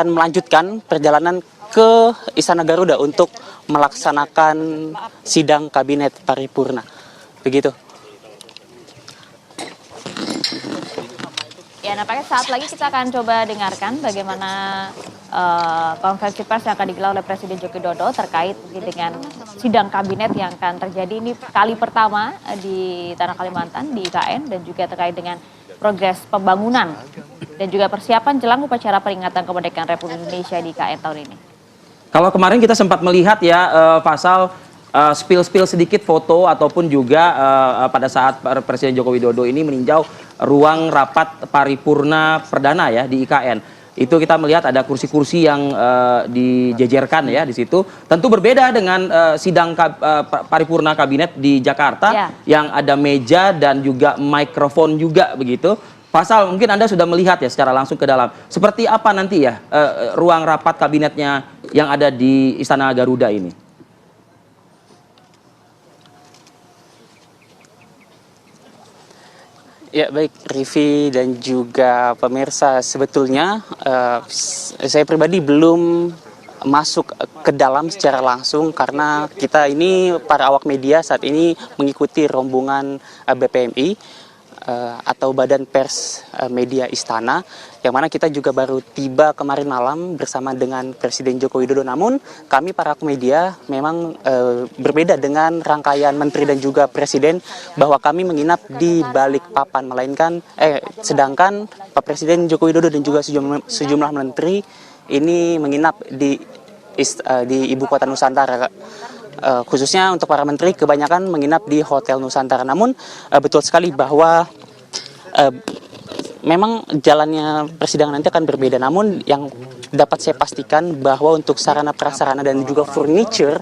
melanjutkan perjalanan ke Istana Garuda untuk melaksanakan sidang kabinet paripurna. Begitu. Ya, nampaknya saat lagi kita akan coba dengarkan bagaimana konferensi pers yang akan digelar oleh Presiden Joko Widodo terkait dengan sidang kabinet yang akan terjadi ini kali pertama di Tanah Kalimantan, di IKN, dan juga terkait dengan progres pembangunan dan juga persiapan jelang upacara peringatan kemerdekaan Republik Indonesia di IKN tahun ini. Kalau kemarin kita sempat melihat ya, Faisal, spill sedikit foto ataupun juga pada saat Presiden Joko Widodo ini meninjau ruang rapat paripurna perdana ya di IKN. Itu kita melihat ada kursi-kursi yang dijejerkan ya di situ. Tentu berbeda dengan sidang paripurna kabinet di Jakarta yang ada meja dan juga mikrofon juga begitu. Faisal, mungkin Anda sudah melihat ya secara langsung ke dalam. Seperti apa nanti ya ruang rapat kabinetnya yang ada di Istana Garuda ini? Ya, baik Rivi dan juga pemirsa, sebetulnya saya pribadi belum masuk ke dalam secara langsung karena kita ini para awak media saat ini mengikuti rombongan BPMI atau Badan Pers Media Istana, yang mana kita juga baru tiba kemarin malam bersama dengan Presiden Joko Widodo. Namun kami para awak media memang berbeda dengan rangkaian menteri dan juga presiden bahwa kami menginap di Balikpapan, sedangkan Pak Presiden Joko Widodo dan juga sejumlah menteri ini menginap di ibu kota Nusantara. Khususnya untuk para menteri kebanyakan menginap di Hotel Nusantara. Namun betul sekali bahwa memang jalannya persidangan nanti akan berbeda. Namun yang dapat saya pastikan bahwa untuk sarana prasarana dan juga furniture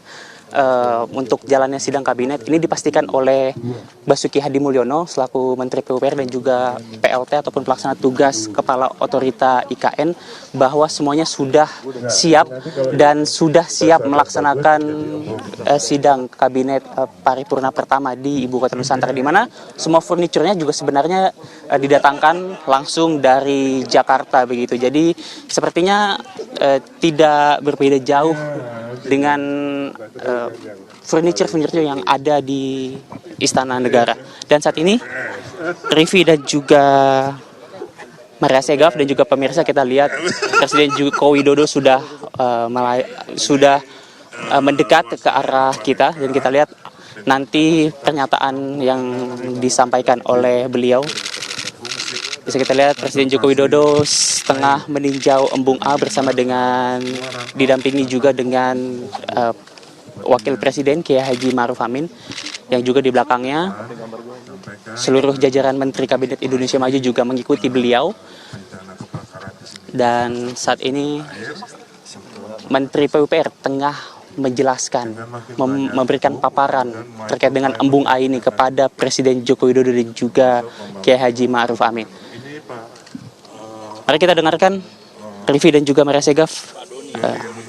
untuk jalannya sidang kabinet ini dipastikan oleh Basuki Hadi Mulyono selaku Menteri PUPR dan juga PLT ataupun pelaksana tugas Kepala Otorita IKN, bahwa semuanya sudah siap dan sudah siap melaksanakan sidang kabinet paripurna pertama di Ibu Kota Nusantara, di mana semua furniturnya juga sebenarnya didatangkan langsung dari Jakarta begitu. Jadi sepertinya tidak berbeda jauh dengan furniture yang ada di Istana Negara. Dan saat ini Rivi dan juga Maria Segaf dan juga pemirsa, kita lihat Presiden Joko Widodo sudah mendekat ke arah kita, dan kita lihat nanti pernyataan yang disampaikan oleh beliau. Bisa kita lihat Presiden Joko Widodo setengah meninjau Embung A bersama dengan didampingi juga dengan Wakil Presiden Kiai Haji Ma'ruf Amin, yang juga di belakangnya seluruh jajaran Menteri Kabinet Indonesia Maju juga mengikuti beliau. Dan saat ini Menteri PUPR tengah menjelaskan, memberikan paparan terkait dengan Embung A ini kepada Presiden Joko Widodo dan juga Kiai Haji Ma'ruf Amin. Mari kita dengarkan Rivi dan juga Maria Segaf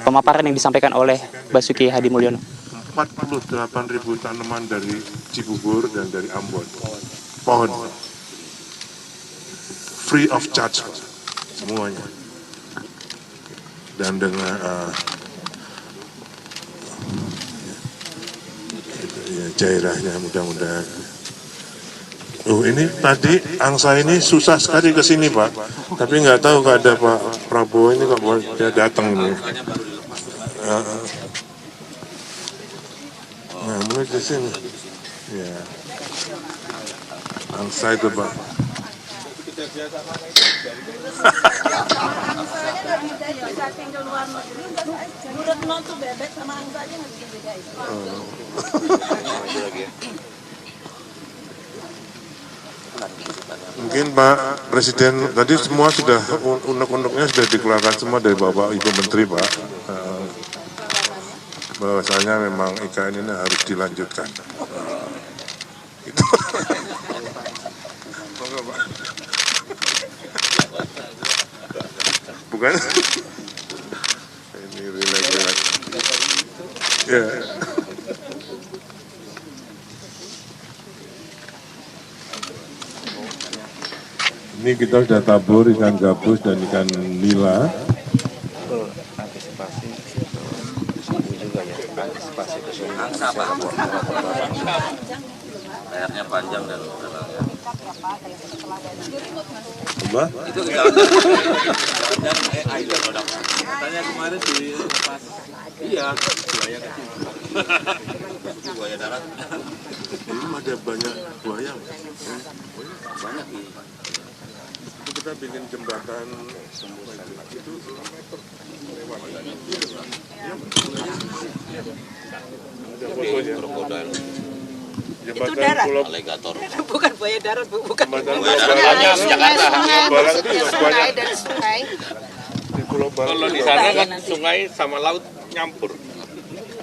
pemaparan yang disampaikan oleh Basuki Hadi Mulyono. 48.000 tanaman dari Cibubur dan dari Ambon. Pohon. Free of charge semuanya. Dan dengan daerahnya mudah-mudahan. Ini tadi angsa ini susah sekali ke sini, Pak. Tapi nggak tahu nggak ada Pak Prabowo ini kok dia datang ini. Nah, mulai ke sini. Ya. Angsa itu, Pak. Mungkin Pak Presiden tadi semua sudah undang-undangnya sudah dikeluarkan semua dari Bapak Ibu Menteri, Pak. Bahwasanya memang IKN ini harus dilanjutkan. Itu. Bukan? Ini relax. Ya. Ini kita sudah tabur ikan gabus dan ikan nila. Angsa apa? Layarnya panjang dan Apa? itu jalan katanya kemarin di lepas. Iya, buaya kecil. Buaya darat. Belum ada banyak buaya. Banyak nih. Itu kita bikin jembatan itu Krokodil. jembatan darat. Pulau Alligator. Bukan buaya darat, Bu. Bukan. Jembatan Buaya Pulau darat hanya Balang. Jakarta. Balang itu yang Sungai banyak dari sungai. di Pulau Balang. Kalau di itu sana kan sungai sama laut nyampur.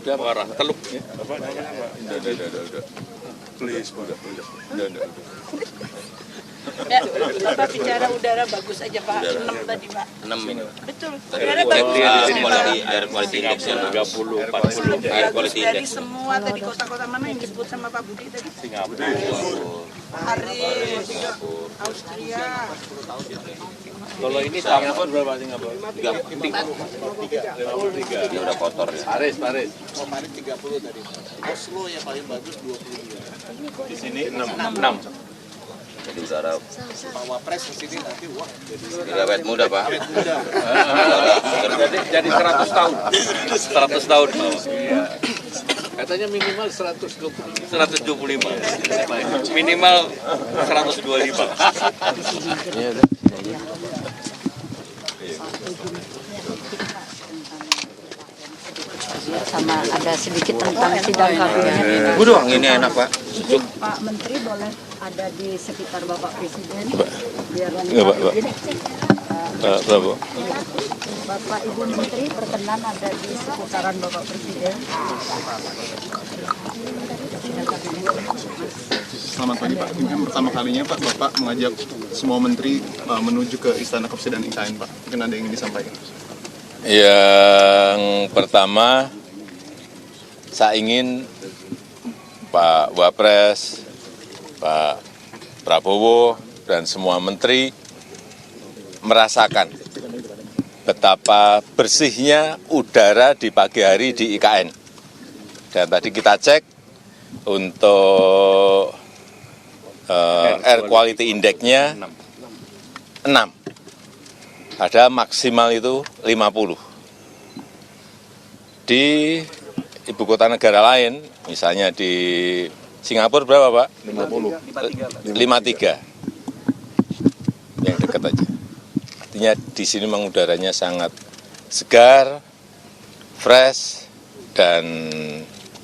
Udah arah teluk. apa namanya, Pak? Udah. Please, Pak. Udah. Ya, Bapak bicara udara bagus aja, Pak. 6 tadi, Pak. 6 ini. Betul. Air Udara bagus. quality index ya. 30, 40. Air Bagus quality dari index. semua tadi kota-kota mana yang disebut sama Pak Budi tadi? Paris, Austria. Kalau ini Singapura berapa Singapura? 53. Dia udah kotor ya. Paris. Kemarin 30 tadi. Oslo yang paling bagus 22. Di sini 6. Jadi udara Pak Wapres ke sini nanti wah tidak awet muda, Pak. Jadi 100 tahun. 100 tahun. Iya. Katanya minimal 125. Minimal 125. sama ada sedikit tentang sidang kabinet. Bu doang ini enak Pak. Pak Menteri boleh ada di sekitar Bapak Presiden biar Bravo. Bapak Ibu Menteri berkenan ada di seputaran Bapak Presiden. Selamat pagi Pak. Ini kan pertama kalinya Pak Bapak mengajak semua menteri menuju ke Istana Kepresidenan IKN Pak. Mungkin ada yang ingin disampaikan. Yang pertama, saya ingin Pak Wapres, Pak Prabowo, dan semua menteri merasakan betapa bersihnya udara di pagi hari di IKN. Dan tadi kita cek untuk air quality index-nya 6. Ada maksimal itu 50. Di ibu kota negara lain, misalnya di Singapura berapa Pak? 50. 53. Yang dekat aja. Artinya di sini memang udaranya sangat segar, fresh, dan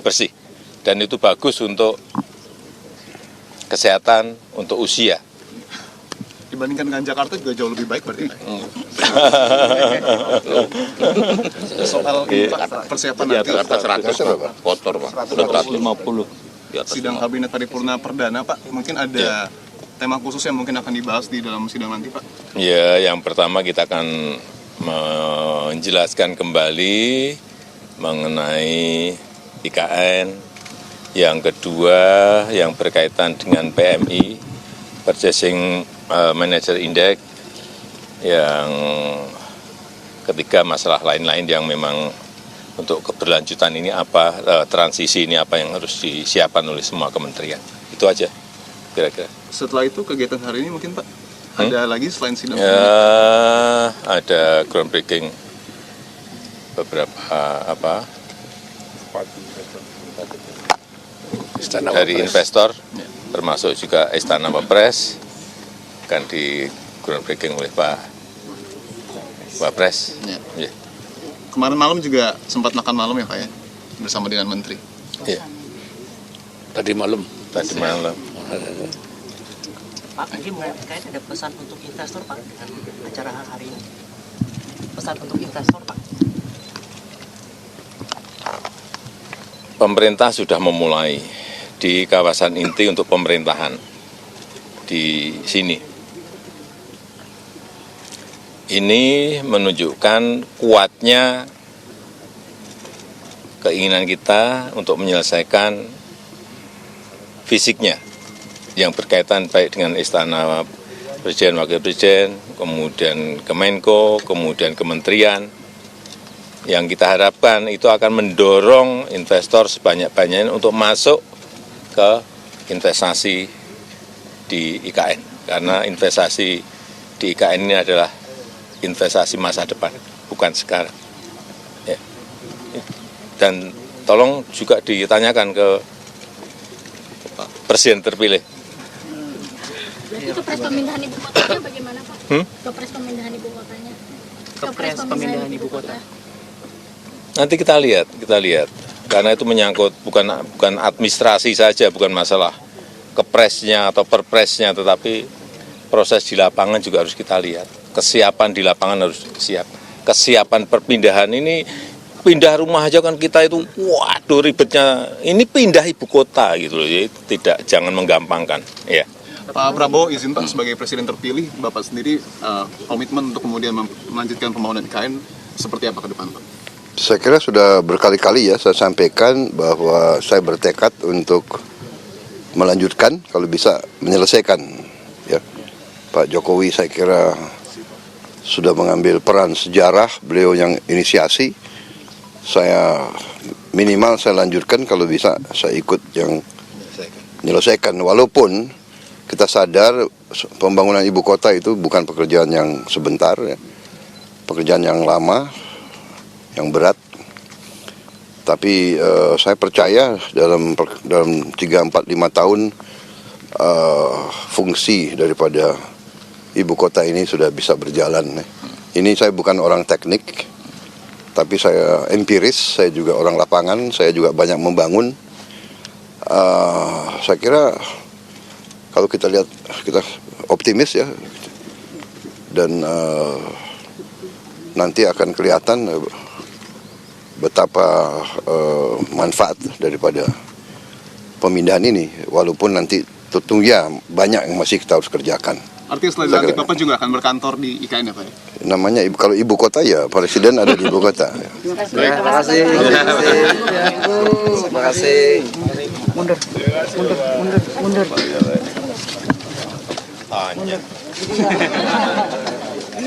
bersih. Dan itu bagus untuk kesehatan, untuk usia. Dibandingkan dengan Jakarta juga jauh lebih baik berarti Pak? Soal persiapan nanti. Jakarta 100 berapa? Kotor Pak. 150. Sidang kabinet paripurna perdana Pak, mungkin ada tema khusus yang mungkin akan dibahas di dalam sidang nanti Pak? Ya, yang pertama kita akan menjelaskan kembali mengenai IKN. Yang kedua, yang berkaitan dengan PMI, Purchasing Manager Index. Yang ketiga, masalah lain-lain yang memang untuk keberlanjutan ini apa, transisi ini apa yang harus disiapkan oleh semua kementerian. Itu aja, kira-kira. Setelah itu kegiatan hari ini mungkin Pak, ada lagi selain sidang? Ya, ada groundbreaking beberapa dari investor, termasuk juga Istana Wapres, akan di groundbreaking oleh Pak Wapres. Ya. Kemarin malam juga sempat makan malam ya Pak ya, bersama dengan Menteri? Ya. Tadi malam. Pak, mungkin terkait ada pesan untuk investor Pak dengan acara hari ini. Pesan untuk investor Pak. Pemerintah sudah memulai di kawasan inti untuk pemerintahan di sini. Ini menunjukkan kuatnya keinginan kita untuk menyelesaikan fisiknya yang berkaitan baik dengan Istana Presiden, Wakil Presiden, kemudian Kemenko, kemudian kementerian. Yang kita harapkan itu akan mendorong investor sebanyak-banyaknya untuk masuk ke investasi di IKN. Karena investasi di IKN ini adalah investasi masa depan, bukan sekarang. Ya. Dan tolong juga ditanyakan ke Presiden terpilih. Kepres pemindahan ibu kotanya bagaimana Pak? Kepres pemindahan ibu kotanya. Kepres pemindahan ibu kota. Nanti kita lihat. Karena itu menyangkut bukan administrasi saja, bukan masalah kepresnya atau perpresnya, tetapi proses di lapangan juga harus kita lihat. Kesiapan di lapangan harus siap. Kesiapan perpindahan ini, pindah rumah aja kan kita itu, waduh ribetnya. Ini pindah ibu kota gitu loh, jadi jangan menggampangkan. Ya. Pak Prabowo izin Pak sebagai Presiden terpilih, Bapak sendiri komitmen untuk kemudian melanjutkan pembangunan IKN seperti apa ke depan Pak? Saya kira sudah berkali-kali ya saya sampaikan bahwa saya bertekad untuk melanjutkan, kalau bisa menyelesaikan. Ya, Pak Jokowi saya kira sudah mengambil peran sejarah, beliau yang inisiasi. Saya minimal saya lanjutkan, kalau bisa saya ikut yang menyelesaikan. Walaupun kita sadar pembangunan ibu kota itu bukan pekerjaan yang sebentar, ya. Pekerjaan yang lama, yang berat, tapi saya percaya dalam 3, 4, 5 tahun fungsi daripada ibu kota ini sudah bisa berjalan. Ini saya bukan orang teknik, tapi saya empiris, saya juga orang lapangan, saya juga banyak membangun. Saya kira kalau kita lihat, kita optimis ya, dan nanti akan kelihatan betapa manfaat daripada pemindahan ini, walaupun nanti tentunya banyak yang masih kita harus kerjakan. Artinya selain nanti Bapak juga akan berkantor di IKN ya Pak? Namanya kalau ibu kota ya, presiden ada di ibu kota. Terima kasih. Terima kasih. Mundur.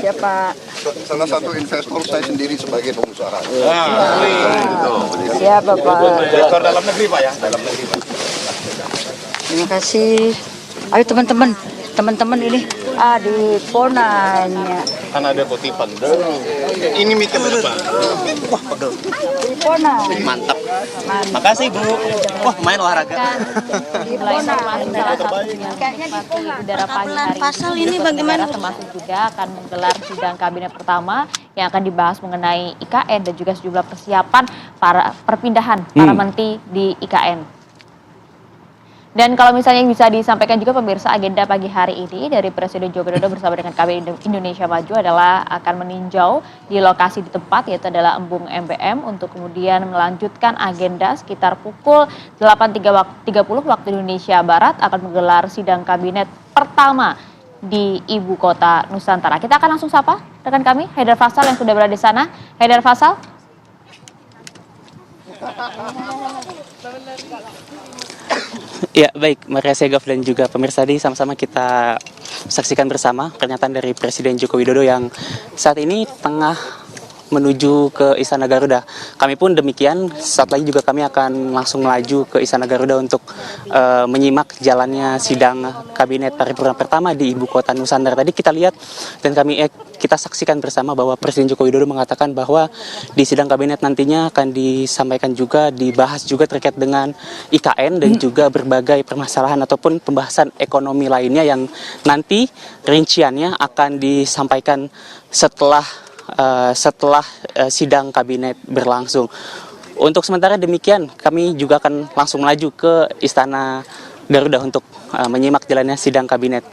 Siapa? Salah satu investor saya sendiri sebagai pengusaha. Siapa Pak? Direktur dalam negeri Pak ya, dalam negeri Pak. Terima kasih. Ayo teman-teman ini di Ponanya. Kan ada kutipan. Ini mic Pak. Wah, pegel. Di Pona. Mantap. Makasih Bu. Wah, main olahraga. Di Pona. Kayaknya di udara pagi hari pasal ini bagaimana? Termasuk juga akan menggelar sidang kabinet pertama yang akan dibahas mengenai IKN dan juga sejumlah persiapan para perpindahan para menteri di IKN. Dan kalau misalnya bisa disampaikan juga pemirsa, agenda pagi hari ini dari Presiden Joko Widodo bersama dengan Kabinet Indonesia Maju adalah akan meninjau di lokasi di tempat, yaitu adalah Embung MBM, untuk kemudian melanjutkan agenda sekitar pukul 8.30 waktu Indonesia Barat akan menggelar sidang kabinet pertama di Ibu Kota Nusantara. Kita akan langsung sapa rekan kami Haidar Faisal yang sudah berada di sana. Haidar Faisal. Ya baik, Maria Segaf dan juga pemirsa tadi sama-sama kita saksikan bersama pernyataan dari Presiden Joko Widodo yang saat ini tengah menuju ke Istana Garuda. Kami pun demikian, saat lagi juga kami akan langsung melaju ke Istana Garuda untuk menyimak jalannya sidang kabinet paripurna pertama di Ibu Kota Nusantara. Tadi kita lihat dan kita saksikan bersama bahwa Presiden Joko Widodo mengatakan bahwa di sidang kabinet nantinya akan disampaikan juga, dibahas juga terkait dengan IKN dan juga berbagai permasalahan ataupun pembahasan ekonomi lainnya yang nanti rinciannya akan disampaikan setelah sidang kabinet berlangsung. Untuk sementara demikian, kami juga akan langsung melaju ke Istana Garuda untuk menyimak jalannya sidang kabinet.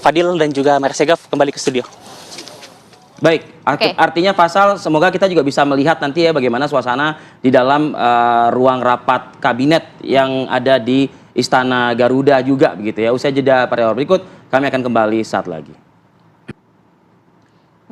Fadil dan juga Mersegaf kembali ke studio. Baik, artinya Faisal, semoga kita juga bisa melihat nanti ya bagaimana suasana di dalam ruang rapat kabinet yang ada di Istana Garuda juga begitu ya. Usai jeda pada berikut, kami akan kembali saat lagi.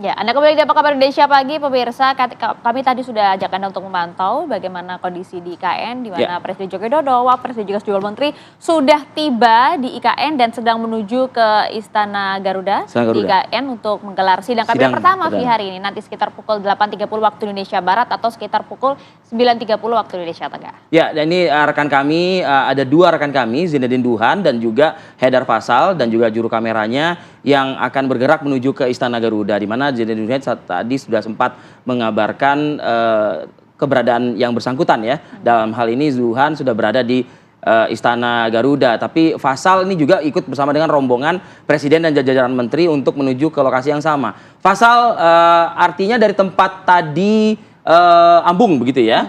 Ya, Anda kembali di Apa Kabar Indonesia Pagi, pemirsa. Kami tadi sudah ajak Anda untuk memantau bagaimana kondisi di IKN, di mana Presiden Joko Widodo, Wapres dan juga sejumlah menteri sudah tiba di IKN dan sedang menuju ke Istana Garuda, di IKN untuk menggelar sidang kabinet pertama di hari ini. Nanti sekitar pukul 8.30 waktu Indonesia Barat atau sekitar pukul 9.30 waktu Indonesia Tengah. Ya, dan ini rekan kami, ada dua rekan kami, Zinedine Duhan dan juga Haidar Faisal dan juga juru kameranya yang akan bergerak menuju ke Istana Garuda, di mana Zinedine Duhan tadi sudah sempat mengabarkan keberadaan yang bersangkutan ya. Dalam hal ini Duhan sudah berada di Istana Garuda, tapi Faisal ini juga ikut bersama dengan rombongan Presiden dan jajaran menteri untuk menuju ke lokasi yang sama. Faisal, artinya dari tempat tadi Ambung begitu ya,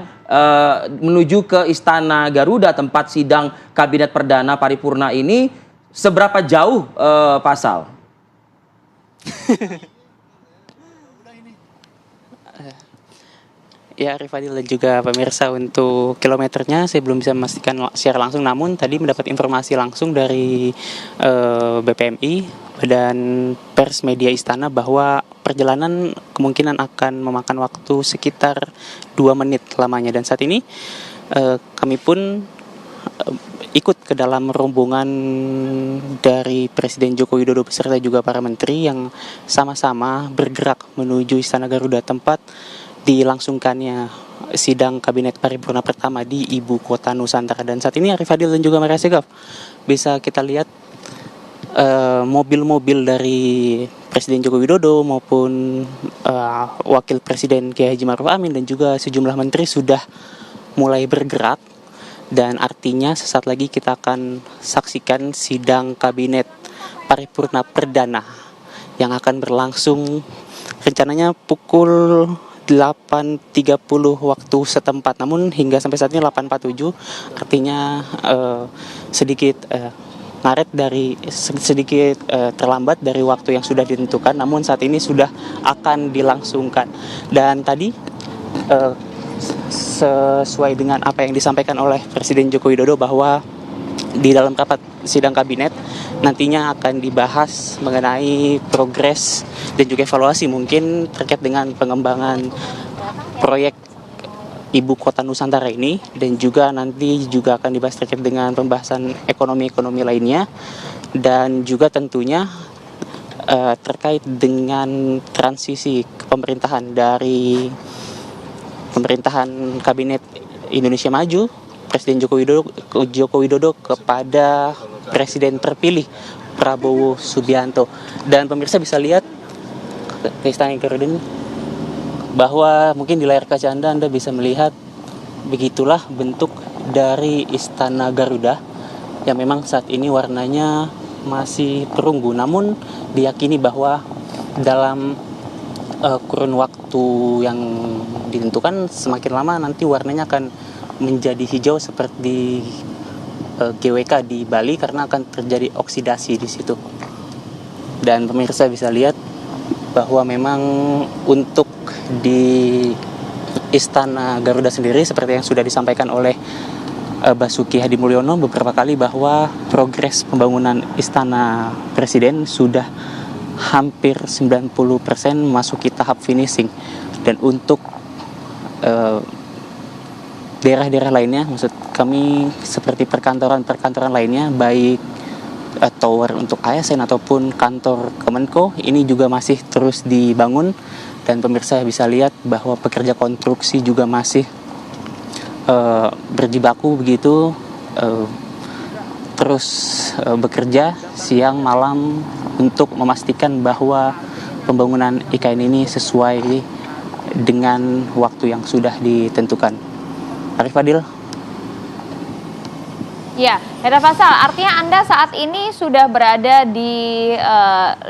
menuju ke Istana Garuda tempat sidang kabinet perdana paripurna ini, seberapa jauh Faisal? Ya, Rifadil dan juga pemirsa, untuk kilometernya saya belum bisa memastikan secara langsung, namun tadi mendapat informasi langsung dari BPMI, Badan Pers Media Istana, bahwa perjalanan kemungkinan akan memakan waktu sekitar 2 menit lamanya. Dan saat ini kami pun ikut ke dalam rombongan dari Presiden Joko Widodo beserta juga para menteri yang sama-sama bergerak menuju Istana Garuda, tempat dilangsungkannya sidang kabinet paripurna pertama di Ibu Kota Nusantara. Dan saat ini Arif Fadil dan juga Maria Segaf, bisa kita lihat mobil-mobil dari Presiden Joko Widodo maupun Wakil Presiden Kiai Haji Ma'ruf Amin dan juga sejumlah menteri sudah mulai bergerak. Dan artinya sesaat lagi kita akan saksikan sidang kabinet paripurna perdana yang akan berlangsung rencananya pukul 8.30 waktu setempat, namun hingga sampai saat ini 8.47, artinya sedikit terlambat dari waktu yang sudah ditentukan, namun saat ini sudah akan dilangsungkan. Dan tadi sesuai dengan apa yang disampaikan oleh Presiden Joko Widodo bahwa di dalam rapat sidang kabinet nantinya akan dibahas mengenai progres dan juga evaluasi mungkin terkait dengan pengembangan proyek Ibu Kota Nusantara ini, dan juga nanti juga akan dibahas terkait dengan pembahasan ekonomi lainnya, dan juga tentunya terkait dengan transisi pemerintahan dari pemerintahan Kabinet Indonesia Maju Presiden Joko Widodo kepada Presiden terpilih Prabowo Subianto. Dan pemirsa bisa lihat ke Istana Garuda ini, bahwa mungkin di layar kaca Anda bisa melihat begitulah bentuk dari Istana Garuda yang memang saat ini warnanya masih perunggu, namun diyakini bahwa dalam kurun waktu yang ditentukan semakin lama nanti warnanya akan menjadi hijau seperti GWK di Bali karena akan terjadi oksidasi di situ. Dan pemirsa bisa lihat bahwa memang untuk di Istana Garuda sendiri seperti yang sudah disampaikan oleh Basuki Hadi Mulyono beberapa kali bahwa progres pembangunan Istana Presiden sudah hampir 90% memasuki tahap finishing. Dan untuk daerah-daerah lainnya, maksud kami seperti perkantoran lainnya, baik tower untuk ASN ataupun kantor Kemenko, ini juga masih terus dibangun. Dan pemirsa bisa lihat bahwa pekerja konstruksi juga masih berjibaku begitu, terus bekerja siang malam untuk memastikan bahwa pembangunan IKN ini sesuai dengan waktu yang sudah ditentukan. Arif Fadil. Ya, Hedra Faisal, artinya Anda saat ini sudah berada di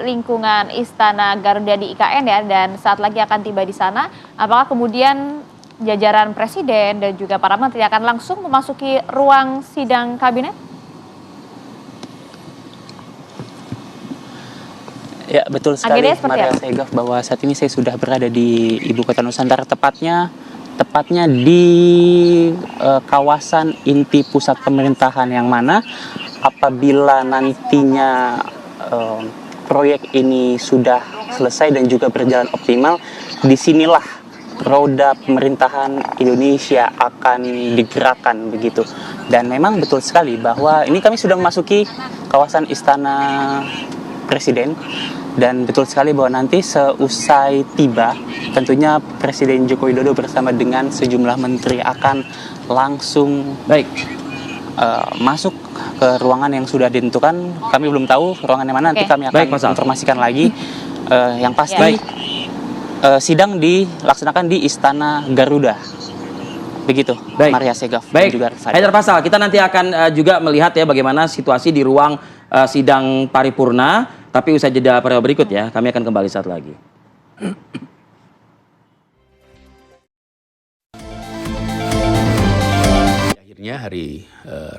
lingkungan Istana Garuda di IKN ya, dan saat lagi akan tiba di sana. Apakah kemudian jajaran Presiden dan juga para menteri akan langsung memasuki ruang sidang kabinet? Ya, betul sekali Maria Segaf, bahwa saat ini saya sudah berada di Ibu Kota Nusantara, tepatnya di kawasan inti pusat pemerintahan, yang mana apabila nantinya proyek ini sudah selesai dan juga berjalan optimal, disinilah roda pemerintahan Indonesia akan digerakkan begitu. Dan memang betul sekali bahwa ini kami sudah memasuki kawasan Istana Presiden. Dan betul sekali bahwa nanti seusai tiba, tentunya Presiden Joko Widodo bersama dengan sejumlah menteri akan langsung masuk ke ruangan yang sudah ditentukan. Kami belum tahu ruangannya mana, nanti kami akan informasikan lagi. Yang pasti sidang dilaksanakan di Istana Garuda. Begitu, Maria Segaf dan juga Hedra Faisal, kita nanti akan juga melihat ya bagaimana situasi di ruang sidang paripurna. Tapi usai jeda periode berikut ya, kami akan kembali saat lagi. Akhirnya hari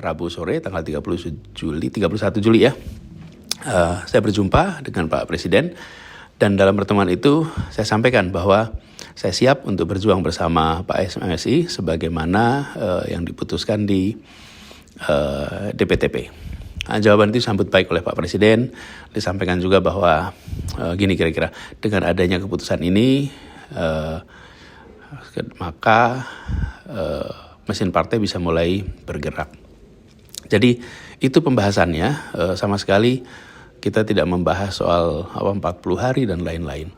Rabu sore tanggal 31 Juli ya, saya berjumpa dengan Pak Presiden, dan dalam pertemuan itu saya sampaikan bahwa saya siap untuk berjuang bersama Pak MSI sebagaimana yang diputuskan di DPTP. Jawaban itu disambut baik oleh Pak Presiden. Disampaikan juga bahwa gini kira-kira, dengan adanya keputusan ini maka mesin partai bisa mulai bergerak. Jadi itu pembahasannya, sama sekali kita tidak membahas soal 40 hari dan lain-lain.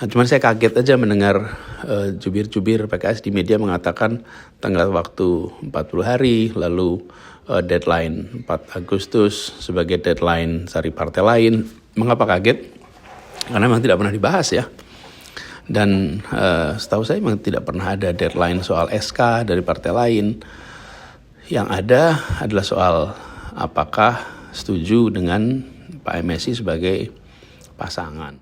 Nah, cuman saya kaget aja mendengar jubir-jubir PKS di media mengatakan tenggat waktu 40 hari, lalu deadline 4 Agustus sebagai deadline dari partai lain. Mengapa kaget? Karena memang tidak pernah dibahas ya. Dan setahu saya memang tidak pernah ada deadline soal SK dari partai lain. Yang ada adalah soal apakah setuju dengan Pak MSI sebagai pasangan.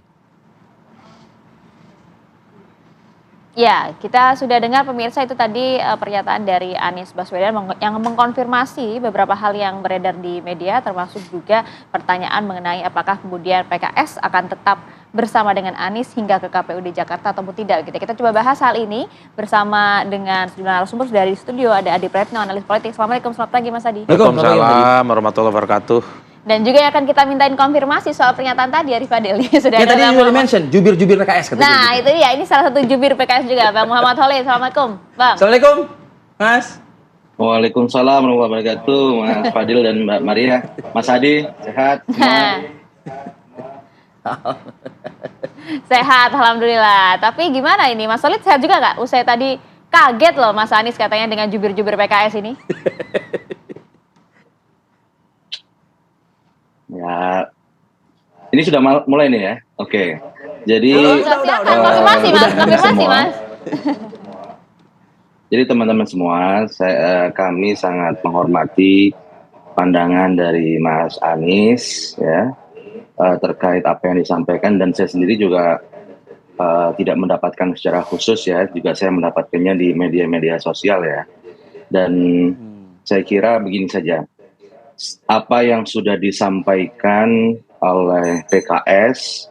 Ya, kita sudah dengar pemirsa itu tadi pernyataan dari Anies Baswedan yang mengkonfirmasi beberapa hal yang beredar di media, termasuk juga pertanyaan mengenai apakah kemudian PKS akan tetap bersama dengan Anies hingga ke KPUD Jakarta ataupun tidak gitu. Kita coba bahas hal ini bersama dengan sejumlah narasumber dari studio. Ada Adi Praetno, analis politik. Assalamualaikum, selamat pagi Mas Adi. Waalaikumsalam warahmatullahi wabarakatuh. Dan juga yang akan kita mintain konfirmasi soal pernyataan tadi Arif Fadil. Sudah Ya ada tadi juga di-mention, jubir-jubir PKS katanya. Nah, itu dia. Ini salah satu jubir PKS juga, Bang Muhammad Khalid. Assalamualaikum, Bang. Assalamualaikum, Mas. Waalaikumsalam warahmatullahi wabarakatuh, Mas Fadil dan Mbak Maria. Mas Adi, sehat semua? Sehat, alhamdulillah. Tapi gimana ini, Mas Khalid sehat juga nggak? Usai tadi kaget loh Mas Anies katanya dengan jubir-jubir PKS ini. Ya, ini sudah mulai nih ya. Oke. Jadi konfirmasi Mas. Jadi teman-teman semua, kami sangat menghormati pandangan dari Mas Anies ya terkait apa yang disampaikan, dan saya sendiri juga tidak mendapatkan secara khusus ya, juga saya mendapatkannya di media-media sosial ya. Dan saya kira begini saja. Apa yang sudah disampaikan oleh PKS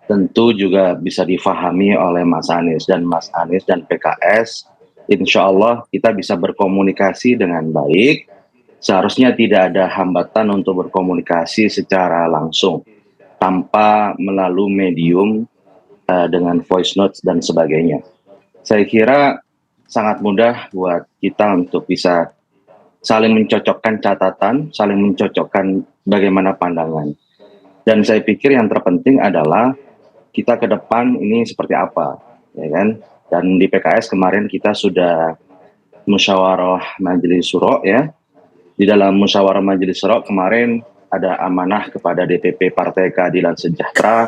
tentu juga bisa difahami oleh Mas Anies, dan Mas Anies dan PKS insya Allah kita bisa berkomunikasi dengan baik. Seharusnya tidak ada hambatan untuk berkomunikasi secara langsung tanpa melalui medium dengan voice notes dan sebagainya. Saya kira sangat mudah buat kita untuk bisa saling mencocokkan catatan, saling mencocokkan bagaimana pandangan. Dan saya pikir yang terpenting adalah kita ke depan ini seperti apa, ya kan? Dan di PKS kemarin kita sudah musyawarah Majelis Syuro ya. Di dalam musyawarah Majelis Syuro kemarin ada amanah kepada DPP Partai Keadilan Sejahtera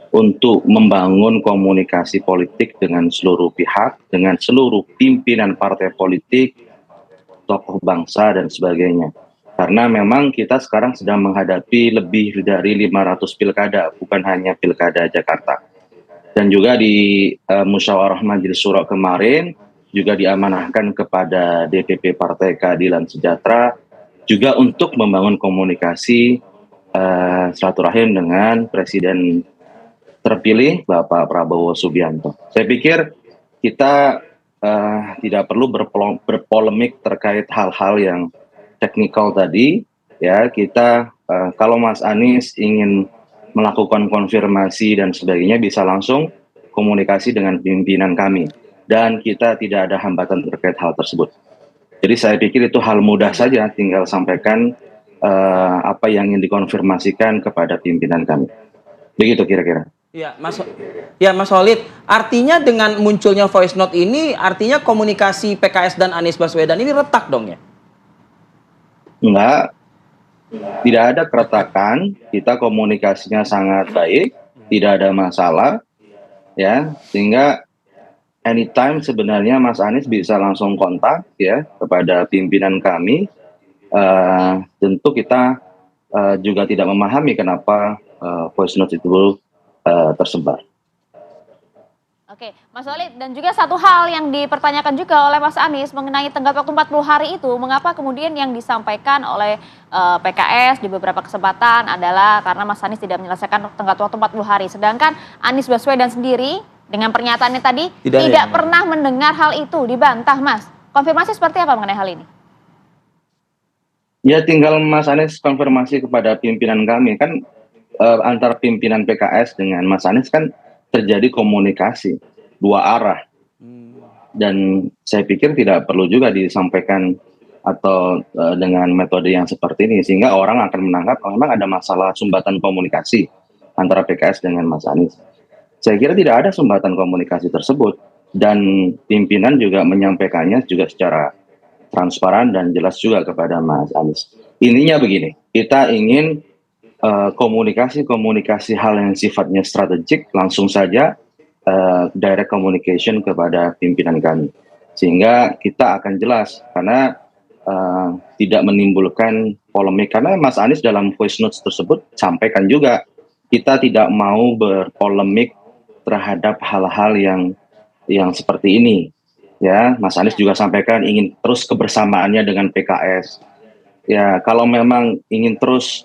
untuk membangun komunikasi politik dengan seluruh pihak, dengan seluruh pimpinan partai politik, tokoh bangsa dan sebagainya. Karena memang kita sekarang sedang menghadapi lebih dari 500 pilkada, bukan hanya pilkada Jakarta. Dan juga di musyawarah Majelis Syuro kemarin juga diamanahkan kepada DPP Partai Keadilan Sejahtera juga untuk membangun komunikasi silaturahim dengan Presiden terpilih Bapak Prabowo Subianto. Saya pikir kita tidak perlu berpolemik terkait hal-hal yang teknikal tadi ya. Kita kalau Mas Anies ingin melakukan konfirmasi dan sebagainya bisa langsung komunikasi dengan pimpinan kami, dan kita tidak ada hambatan terkait hal tersebut. Jadi saya pikir itu hal mudah saja, tinggal sampaikan apa yang ingin dikonfirmasikan kepada pimpinan kami. Begitu kira-kira. Ya, Mas Khalid, artinya dengan munculnya voice note ini, artinya komunikasi PKS dan Anies Baswedan ini retak dong ya? Enggak, tidak ada keretakan, kita komunikasinya sangat baik, tidak ada masalah, ya, sehingga anytime sebenarnya Mas Anies bisa langsung kontak ya kepada pimpinan kami. Tentu kita juga tidak memahami kenapa voice note itu tersebar. Oke, Mas Khalid, dan juga satu hal yang dipertanyakan juga oleh Mas Anies mengenai tenggat waktu 40 hari itu, mengapa kemudian yang disampaikan oleh PKS di beberapa kesempatan adalah karena Mas Anies tidak menyelesaikan tenggat waktu 40 hari, sedangkan Anies Baswedan sendiri dengan pernyataannya tadi tidak pernah mendengar hal itu, dibantah Mas. Konfirmasi seperti apa mengenai hal ini? Ya tinggal Mas Anies konfirmasi kepada pimpinan kami, kan antara pimpinan PKS dengan Mas Anies kan terjadi komunikasi dua arah, dan saya pikir tidak perlu juga disampaikan atau dengan metode yang seperti ini sehingga orang akan menangkap memang ada masalah sumbatan komunikasi antara PKS dengan Mas Anies. Saya kira tidak ada sumbatan komunikasi tersebut, dan pimpinan juga menyampaikannya juga secara transparan dan jelas juga kepada Mas Anies. Intinya begini, kita ingin komunikasi hal yang sifatnya strategik langsung saja direct communication kepada pimpinan kami, sehingga kita akan jelas karena tidak menimbulkan polemik. Karena Mas Anies dalam voice notes tersebut sampaikan juga kita tidak mau berpolemik terhadap hal-hal yang yang seperti ini. Ya, Mas Anies juga sampaikan ingin terus kebersamaannya dengan PKS. Ya, kalau memang ingin terus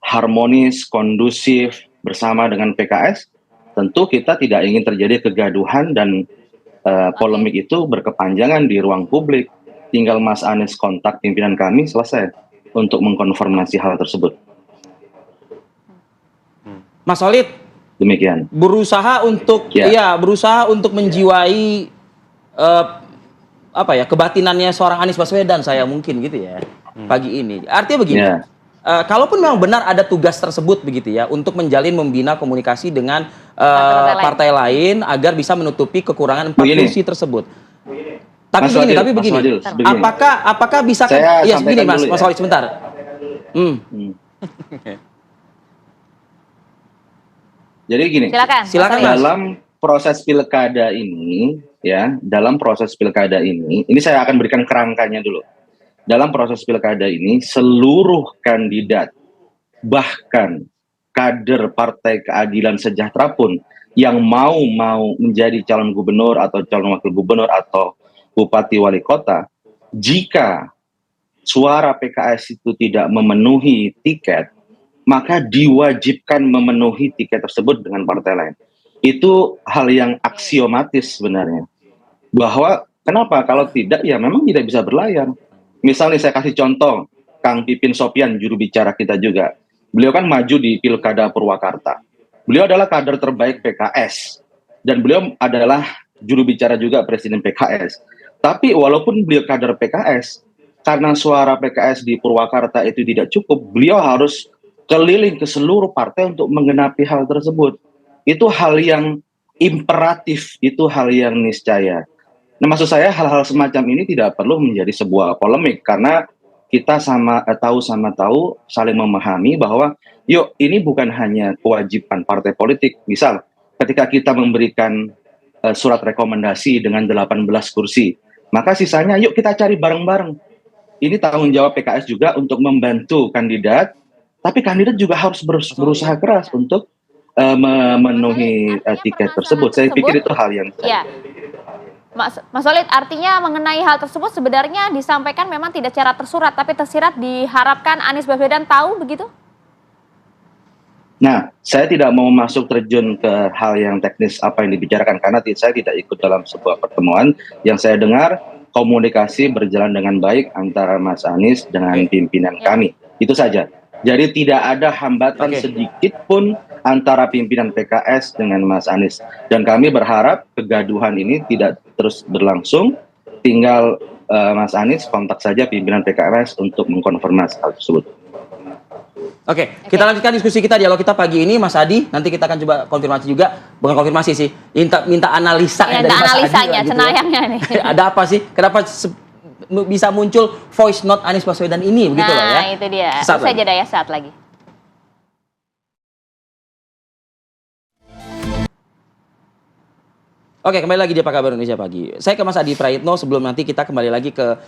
harmonis, kondusif bersama dengan PKS, tentu kita tidak ingin terjadi kegaduhan dan polemik itu berkepanjangan di ruang publik. Tinggal Mas Anies kontak pimpinan kami, selesai untuk mengkonfirmasi hal tersebut. Mas Khalid, demikian. Berusaha untuk berusaha untuk menjiwai kebatinannya seorang Anies Baswedan, saya mungkin gitu ya pagi ini. Artinya begini. Kalaupun memang benar ada tugas tersebut begitu ya untuk menjalin membina komunikasi dengan partai lain agar bisa menutupi kekurangan 4 kursi tersebut. Tapi begini, apakah bisa begini Mas Khalid sebentar. Jadi gini, silakan dalam proses pilkada ini, dalam proses pilkada ini saya akan berikan kerangkanya dulu. Dalam proses pilkada ini, seluruh kandidat, bahkan kader Partai Keadilan Sejahtera pun yang mau menjadi calon gubernur atau calon wakil gubernur atau bupati wali kota, jika suara PKS itu tidak memenuhi tiket, maka diwajibkan memenuhi tiket tersebut dengan partai lain. Itu hal yang aksiomatis sebenarnya. Bahwa kenapa? Kalau tidak, ya memang tidak bisa berlayar. Misalnya saya kasih contoh, Kang Pipin Sopian, juru bicara kita juga. Beliau kan maju di Pilkada Purwakarta. Beliau adalah kader terbaik PKS. Dan beliau adalah juru bicara juga Presiden PKS. Tapi walaupun beliau kader PKS, karena suara PKS di Purwakarta itu tidak cukup, beliau harus keliling ke seluruh partai untuk menggenapi hal tersebut. Itu hal yang imperatif, itu hal yang niscaya. Nah, maksud saya hal-hal semacam ini tidak perlu menjadi sebuah polemik, karena kita sama tahu saling memahami bahwa ini bukan hanya kewajiban partai politik. Misal ketika kita memberikan surat rekomendasi dengan 18 kursi, maka sisanya yuk kita cari bareng-bareng. Ini tanggung jawab PKS juga untuk membantu kandidat, tapi kandidat juga harus berusaha keras untuk memenuhi tiket tersebut. Saya pikir itu hal yang Mas Khalid, artinya mengenai hal tersebut sebenarnya disampaikan memang tidak secara tersurat, tapi tersirat diharapkan Anies Baswedan tahu begitu? Nah, saya tidak mau masuk terjun ke hal yang teknis apa yang dibicarakan, karena saya tidak ikut dalam sebuah pertemuan. Yang saya dengar, komunikasi berjalan dengan baik antara Mas Anies dengan pimpinan kami. Itu saja. Jadi tidak ada hambatan sedikit pun antara pimpinan PKS dengan Mas Anies. Dan kami berharap kegaduhan ini tidak terus berlangsung. Tinggal Mas Anies kontak saja pimpinan PKS untuk mengkonfirmasi hal tersebut. Oke, kita lanjutkan diskusi kita, dialog kita pagi ini, Mas Adi. Nanti kita akan coba konfirmasi juga, bukan konfirmasi sih, minta analisa dari Mas analisanya, Adi. cenayangnya nih. Ada apa sih? Kenapa bisa muncul voice note Anies Baswedan ini, begitu lah ya? Nah, itu dia. Saya jeda ya, saat lagi. Oke, kembali lagi di Apa Kabar Indonesia Pagi. Saya ke Mas Adi Praitno sebelum nanti kita kembali lagi ke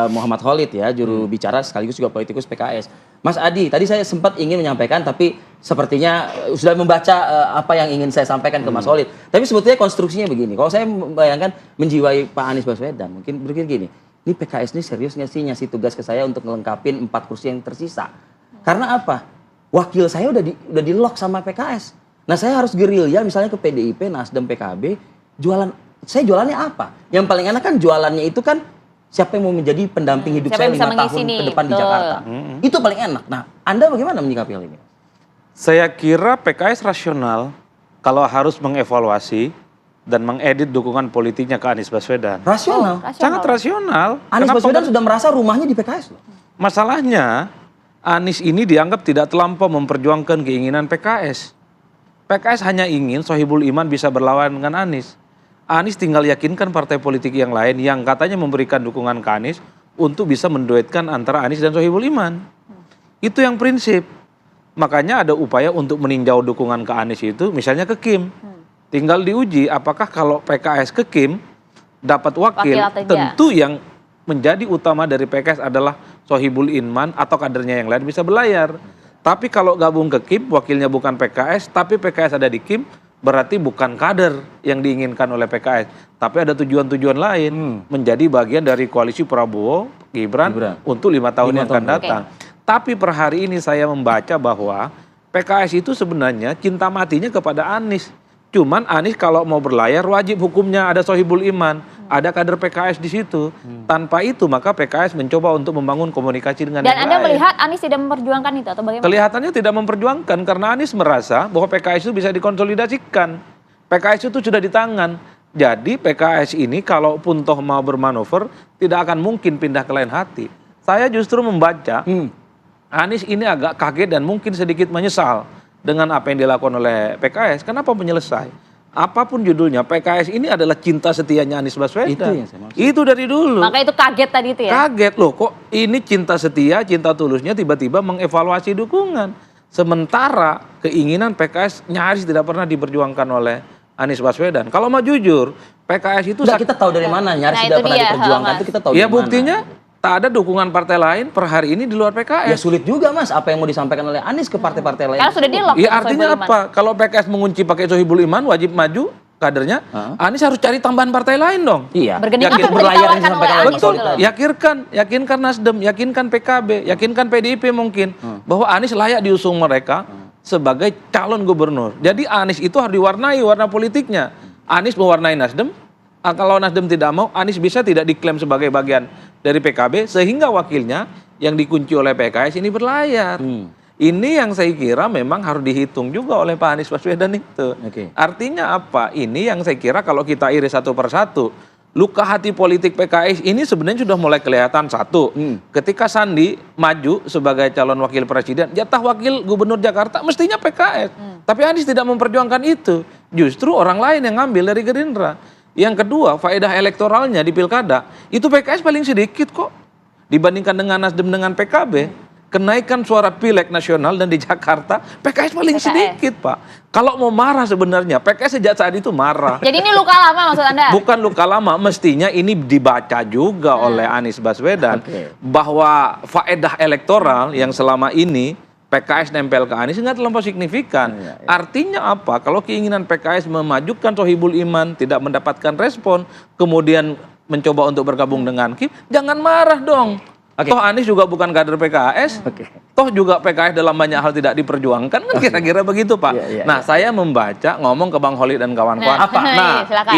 Muhammad Khalid ya, juru bicara sekaligus juga politikus PKS. Mas Adi, tadi saya sempat ingin menyampaikan tapi sepertinya sudah membaca apa yang ingin saya sampaikan ke Mas Khalid. Tapi sebetulnya konstruksinya begini. Kalau saya membayangkan menjiwai Pak Anies Baswedan, mungkin berpikir gini, ini PKS ini serius nggak sih ngasih tugas ke saya untuk melengkapin 4 kursi yang tersisa? Karena apa? Wakil saya udah di lock sama PKS. Nah, saya harus gerilya misalnya ke PDIP, Nasdem, PKB. Saya jualannya apa? Yang paling enak kan jualannya itu kan siapa yang mau menjadi pendamping hidup saya 5 tahun ke depan di Jakarta. Itu paling enak. Nah, Anda bagaimana menyikapi hal ini? Saya kira PKS rasional kalau harus mengevaluasi dan mengedit dukungan politiknya ke Anies Baswedan. Rasional? Sangat rasional. Anies Baswedan sudah merasa rumahnya di PKS loh. Masalahnya, Anies ini dianggap tidak terlampau memperjuangkan keinginan PKS. PKS hanya ingin Sohibul Iman bisa berlawan dengan Anies. Anies tinggal yakinkan partai politik yang lain yang katanya memberikan dukungan ke Anies untuk bisa menduetkan antara Anies dan Sohibul Iman. Itu yang prinsip. Makanya ada upaya untuk meninjau dukungan ke Anies itu misalnya ke Kim. Tinggal diuji apakah kalau PKS ke Kim dapat wakil tentu yang menjadi utama dari PKS adalah Sohibul Iman atau kadernya yang lain bisa berlayar. Tapi kalau gabung ke Kim, wakilnya bukan PKS, tapi PKS ada di Kim, berarti bukan kader yang diinginkan oleh PKS, tapi ada tujuan-tujuan lain menjadi bagian dari koalisi Prabowo Gibran untuk 5 tahun yang akan datang. Tapi per hari ini saya membaca bahwa PKS itu sebenarnya cinta matinya kepada Anies. Cuman Anies kalau mau berlayar wajib hukumnya ada Sohibul Iman, ada kader PKS di situ. Tanpa itu maka PKS mencoba untuk membangun komunikasi dengan Dan yang Anda lain. melihat Anies tidak memperjuangkan itu atau bagaimana? Kelihatannya tidak memperjuangkan karena Anies merasa bahwa PKS itu bisa dikonsolidasikan. PKS itu sudah di tangan. Jadi PKS ini kalaupun toh mau bermanuver tidak akan mungkin pindah ke lain hati. Saya justru membaca Anies ini agak kaget dan mungkin sedikit menyesal dengan apa yang dilakukan oleh PKS. Kenapa menyelesai? Apapun judulnya, PKS ini adalah cinta setianya Anies Baswedan. Itu yang saya maksud. Itu dari dulu. Maka itu kaget tadi itu ya? Kaget loh, kok ini cinta setia, cinta tulusnya tiba-tiba mengevaluasi dukungan. Sementara keinginan PKS nyaris tidak pernah diperjuangkan oleh Anies Baswedan. Kalau mau jujur, PKS itu... Kita tahu dari mana nyaris tidak pernah diperjuangkan itu kita tahu ya dari mana. buktinya tak ada dukungan partai lain per hari ini di luar PKS. Ya sulit juga Mas, apa yang mau disampaikan oleh Anies ke partai-partai lain. Karena sudah di-lock. Ya artinya apa? Kalau PKS mengunci pakai Sohibul Iman wajib maju kadernya, Anies harus cari tambahan partai lain dong. Iya. Bergening apa yang berlayar ditawarkan yang disampaikan oleh oleh Anies Betul, gitu loh. yakinkan Nasdem, yakinkan PKB, yakinkan PDIP mungkin bahwa Anies layak diusung mereka sebagai calon gubernur. Jadi Anies itu harus diwarnai warna politiknya. Anies mewarnai Nasdem, kalau Nasdem tidak mau, Anies bisa tidak diklaim sebagai bagian dari PKB sehingga wakilnya yang dikunci oleh PKS ini berlayar. Ini yang saya kira memang harus dihitung juga oleh Pak Anies Baswedan itu. Artinya apa? Ini yang saya kira kalau kita iris satu persatu, luka hati politik PKS ini sebenarnya sudah mulai kelihatan. Satu, ketika Sandi maju sebagai calon wakil presiden, jatah wakil gubernur Jakarta mestinya PKS. Tapi Anies tidak memperjuangkan itu. Justru orang lain yang ngambil dari Gerindra. Yang kedua, faedah elektoralnya di pilkada, itu PKS paling sedikit kok. Dibandingkan dengan Nasdem dengan PKB, kenaikan suara pileg nasional dan di Jakarta, PKS paling sedikit Pak. Kalau mau marah sebenarnya, PKS sejak saat itu marah. Jadi ini luka lama maksud Anda? Bukan luka lama, mestinya ini dibaca juga oleh Anies Baswedan. Bahwa faedah elektoral yang selama ini PKS nempel ke Anies nggak terlampau signifikan. Artinya apa? Kalau keinginan PKS memajukan Sohibul Iman tidak mendapatkan respon, kemudian mencoba untuk bergabung dengan Kim, jangan marah dong. Toh Anies juga bukan kader PKS, toh juga PKS dalam banyak hal tidak diperjuangkan, kan kira-kira begitu Pak. Nah saya membaca, ngomong ke Bang Holid dan kawan-kawan,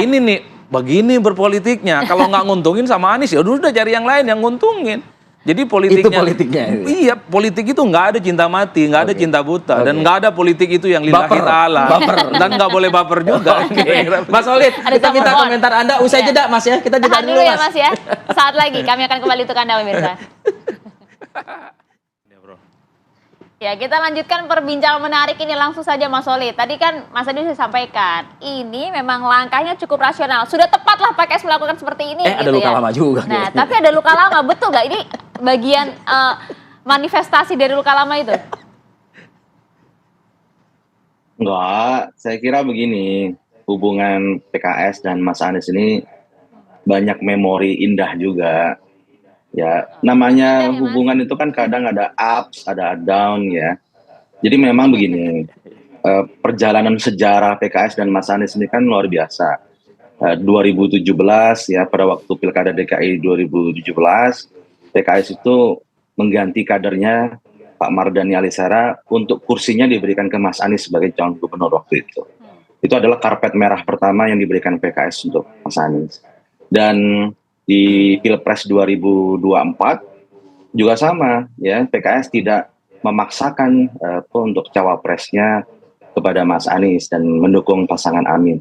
ini nih, begini berpolitiknya, kalau nggak nguntungin sama Anies, ya udah cari yang lain yang nguntungin. Jadi politiknya, itu politiknya. Iya, politik itu nggak ada cinta mati, nggak ada cinta buta, dan nggak ada politik itu yang lillahi ta'ala. Dan nggak boleh baper juga. Mas Holid, kita minta komentar Anda usai jeda Mas ya. Kita jeda dulu ya Mas ya. Saat lagi kami akan kembali untuk Anda pemirsa. Ya, kita lanjutkan perbincangan menarik ini langsung saja Mas Holid. Tadi kan Mas Adi sudah sampaikan, ini memang langkahnya cukup rasional. Sudah tepatlah PKS melakukan seperti ini. Ada luka lama juga. Nah, tapi ada luka lama, betul nggak? Ini bagian manifestasi dari luka lama itu? Enggak, saya kira begini, hubungan PKS dan Mas Anies ini banyak memori indah juga. Ya, namanya hubungan itu kan kadang ada ups, ada down ya. Jadi memang begini, perjalanan sejarah PKS dan Mas Anies ini kan luar biasa. 2017 ya, pada waktu Pilkada DKI 2017, PKS itu mengganti kadernya Pak Mardhani Alisera untuk kursinya diberikan ke Mas Anies sebagai calon gubernur waktu itu. Itu adalah karpet merah pertama yang diberikan PKS untuk Mas Anies. Dan di Pilpres 2024 juga sama ya, PKS tidak memaksakan untuk cawapresnya kepada Mas Anies dan mendukung pasangan Amin.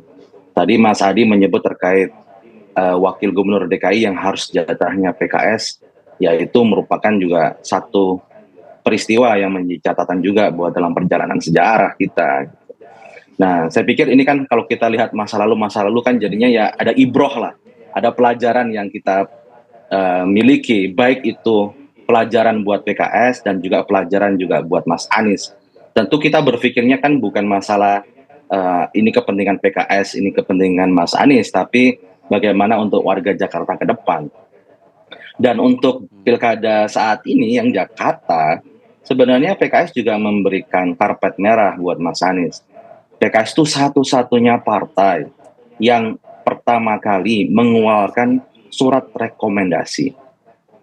Tadi Mas Adi menyebut terkait wakil gubernur DKI yang harus jatahnya PKS, yaitu merupakan juga satu peristiwa yang menjadi catatan juga buat dalam perjalanan sejarah kita. Nah, saya pikir ini kan kalau kita lihat masa lalu kan jadinya ya ada ibroh lah. Ada pelajaran yang kita miliki, baik itu pelajaran buat PKS dan juga pelajaran juga buat Mas Anies. Tentu kita berpikirnya kan bukan masalah ini kepentingan PKS, ini kepentingan Mas Anies, tapi bagaimana untuk warga Jakarta ke depan. Dan untuk pilkada saat ini yang Jakarta, sebenarnya PKS juga memberikan karpet merah buat Mas Anies. PKS itu satu-satunya partai yang pertama kali mengeluarkan surat rekomendasi.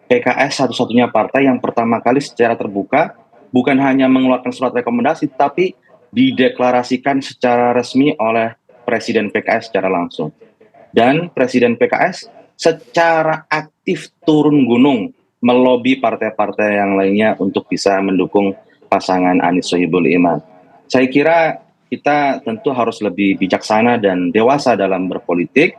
PKS satu-satunya partai yang pertama kali secara terbuka bukan hanya mengeluarkan surat rekomendasi, tapi dideklarasikan secara resmi oleh Presiden PKS secara langsung. Dan Presiden PKS secara aktif turun gunung melobi partai-partai yang lainnya untuk bisa mendukung pasangan Anies Sohibul Iman. Saya kira kita tentu harus lebih bijaksana dan dewasa dalam berpolitik.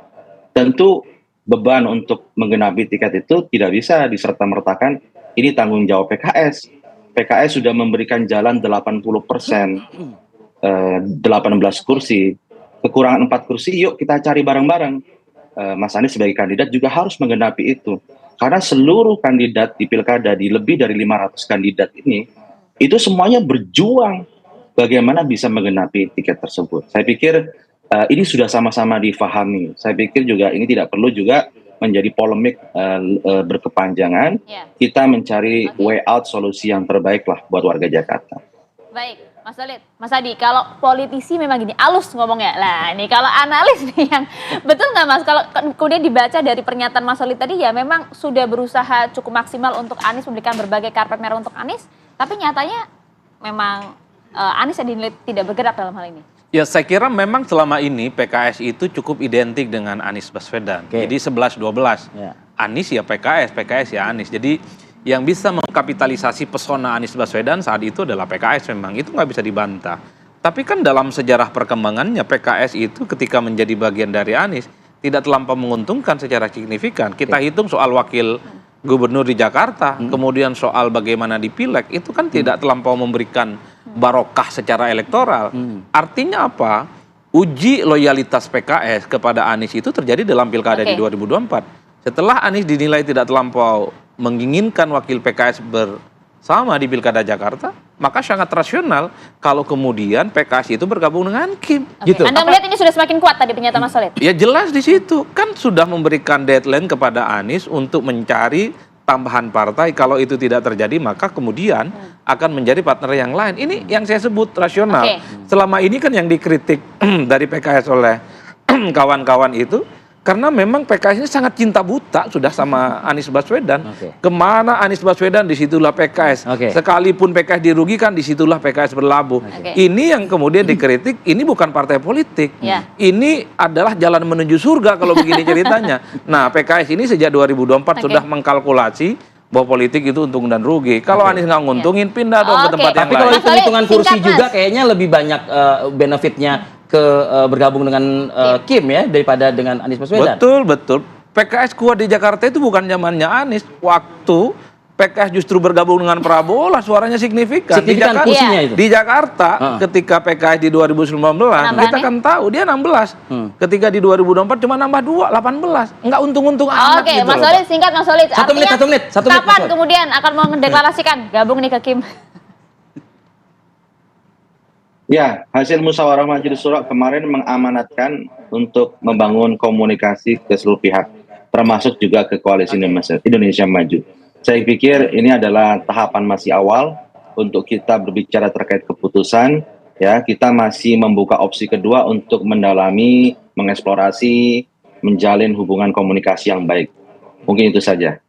Tentu beban untuk menggenapi tiket itu tidak bisa diserta-mertakan ini tanggung jawab PKS. PKS sudah memberikan jalan 80%, 18 kursi, kekurangan 4 kursi, yuk kita cari bareng-bareng. Mas Anies sebagai kandidat juga harus menggenapi itu. Karena seluruh kandidat di pilkada, di lebih dari 500 kandidat ini, itu semuanya berjuang bagaimana bisa menggenapi tiket tersebut. Saya pikir ini sudah sama-sama difahami. Saya pikir juga ini tidak perlu juga menjadi polemik berkepanjangan. Kita mencari way out, solusi yang terbaik lah buat warga Jakarta. Baik, Mas Solid, Mas Adi, kalau politisi memang gini, halus ngomongnya. Lah, ini kalau analis nih yang betul nggak Mas? Kalau kemudian dibaca dari pernyataan Mas Solid tadi, ya memang sudah berusaha cukup maksimal untuk Anies, memberikan berbagai karpet merah untuk Anies, tapi nyatanya memang Anies yang dinilai tidak bergerak dalam hal ini. Ya, saya kira memang selama ini PKS itu cukup identik dengan Anies Baswedan. Jadi 11-12. Anies ya PKS, PKS ya Anies. Jadi yang bisa mengkapitalisasi pesona Anies Baswedan saat itu adalah PKS memang. Itu nggak bisa dibantah. Tapi kan dalam sejarah perkembangannya PKS itu ketika menjadi bagian dari Anies tidak terlampau menguntungkan secara signifikan. Kita hitung soal wakil gubernur di Jakarta, kemudian soal bagaimana di Pileg, itu kan tidak terlampau memberikan barokah secara elektoral. Artinya apa? Uji loyalitas PKS kepada Anies itu terjadi dalam pilkada di 2024. Setelah Anies dinilai tidak terlampau menginginkan wakil PKS bersama di pilkada Jakarta, maka sangat rasional kalau kemudian PKS itu bergabung dengan Kim. Gitu. Anda melihat ini sudah semakin kuat tadi pernyataan Mas Solid? Ya jelas di situ kan sudah memberikan deadline kepada Anies untuk mencari tambahan partai. Kalau itu tidak terjadi maka kemudian akan menjadi partner yang lain. Ini yang saya sebut rasional. Selama ini kan yang dikritik dari PKS oleh kawan-kawan itu karena memang PKS ini sangat cinta buta sudah sama Anies Baswedan. Kemana Anies Baswedan disitulah PKS. Sekalipun PKS dirugikan disitulah PKS berlabuh. Ini yang kemudian dikritik, ini bukan partai politik. Ini adalah jalan menuju surga kalau begini ceritanya. Nah PKS ini sejak 2024 sudah mengkalkulasi bahwa politik itu untung dan rugi. Kalau Anies nggak nguntungin pindah dong ke tempat yang lain. Tapi kalau hitung-hitungan kursi juga kayaknya lebih banyak benefitnya ke bergabung dengan Kim ya daripada dengan Anies Baswedan. Betul, betul. PKS kuat di Jakarta itu bukan zamannya Anies. Waktu PKS justru bergabung dengan Prabowo lah suaranya signifikan. Signifikan kursinya itu. Di Jakarta ketika PKS di 2019 kita kan tahu dia 16. Ketika di 2024 cuma nambah 2, 18. Enggak untung-untung amat gitu. Mas Solid, singkat Mas Solid. Satu menit. Kapan kemudian akan mau mendeklarasikan gabung nih ke Kim? Ya, hasil musyawarah Majelis Syuro kemarin mengamanatkan untuk membangun komunikasi ke seluruh pihak, termasuk juga ke Koalisi Indonesia Maju. Saya pikir ini adalah tahapan masih awal untuk kita berbicara terkait keputusan. Ya, kita masih membuka opsi kedua untuk mendalami, mengeksplorasi, menjalin hubungan komunikasi yang baik. Mungkin itu saja.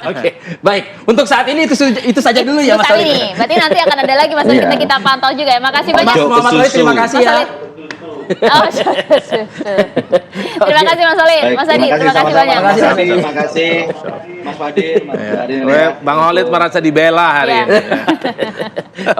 Oke, baik. Untuk saat ini itu saja dulu ya Mas Solid. Berarti nanti akan ada lagi Mas Solid kita pantau juga ya. Makasih banyak. Mas Muhammad Solid, terima kasih ya. Terima kasih Mas Solid. Mas Adi, terima kasih banyak. Terima kasih Mas Fadil, Mas Adi. Bang Holid merasa dibela hari ini.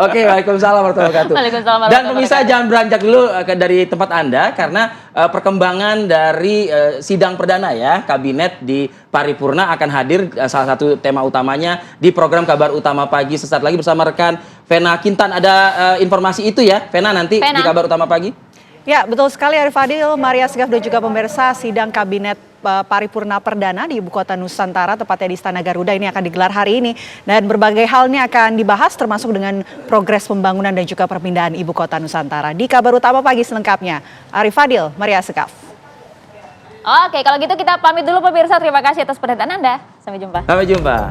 Oke, waalaikumsalam warahmatullahi wabarakatuh. Dan pemirsa jangan beranjak dulu dari tempat Anda karena perkembangan dari sidang perdana ya kabinet di paripurna akan hadir salah satu tema utamanya di program Kabar Utama Pagi sesaat lagi bersama rekan Vena Kintan. Ada informasi itu ya Vena nanti di Kabar Utama Pagi? Ya, betul sekali Arif Fadil, Maria Segaf dan juga pemirsa sidang kabinet paripurna perdana di Ibu Kota Nusantara, tepatnya di Istana Garuda ini akan digelar hari ini. Dan berbagai hal ini akan dibahas termasuk dengan progres pembangunan dan juga perpindahan Ibu Kota Nusantara. Di Kabar Utama Pagi selengkapnya, Arif Fadil, Maria Segaf. Oke, kalau gitu kita pamit dulu pemirsa. Terima kasih atas perhatian Anda. Sampai jumpa. Sampai jumpa.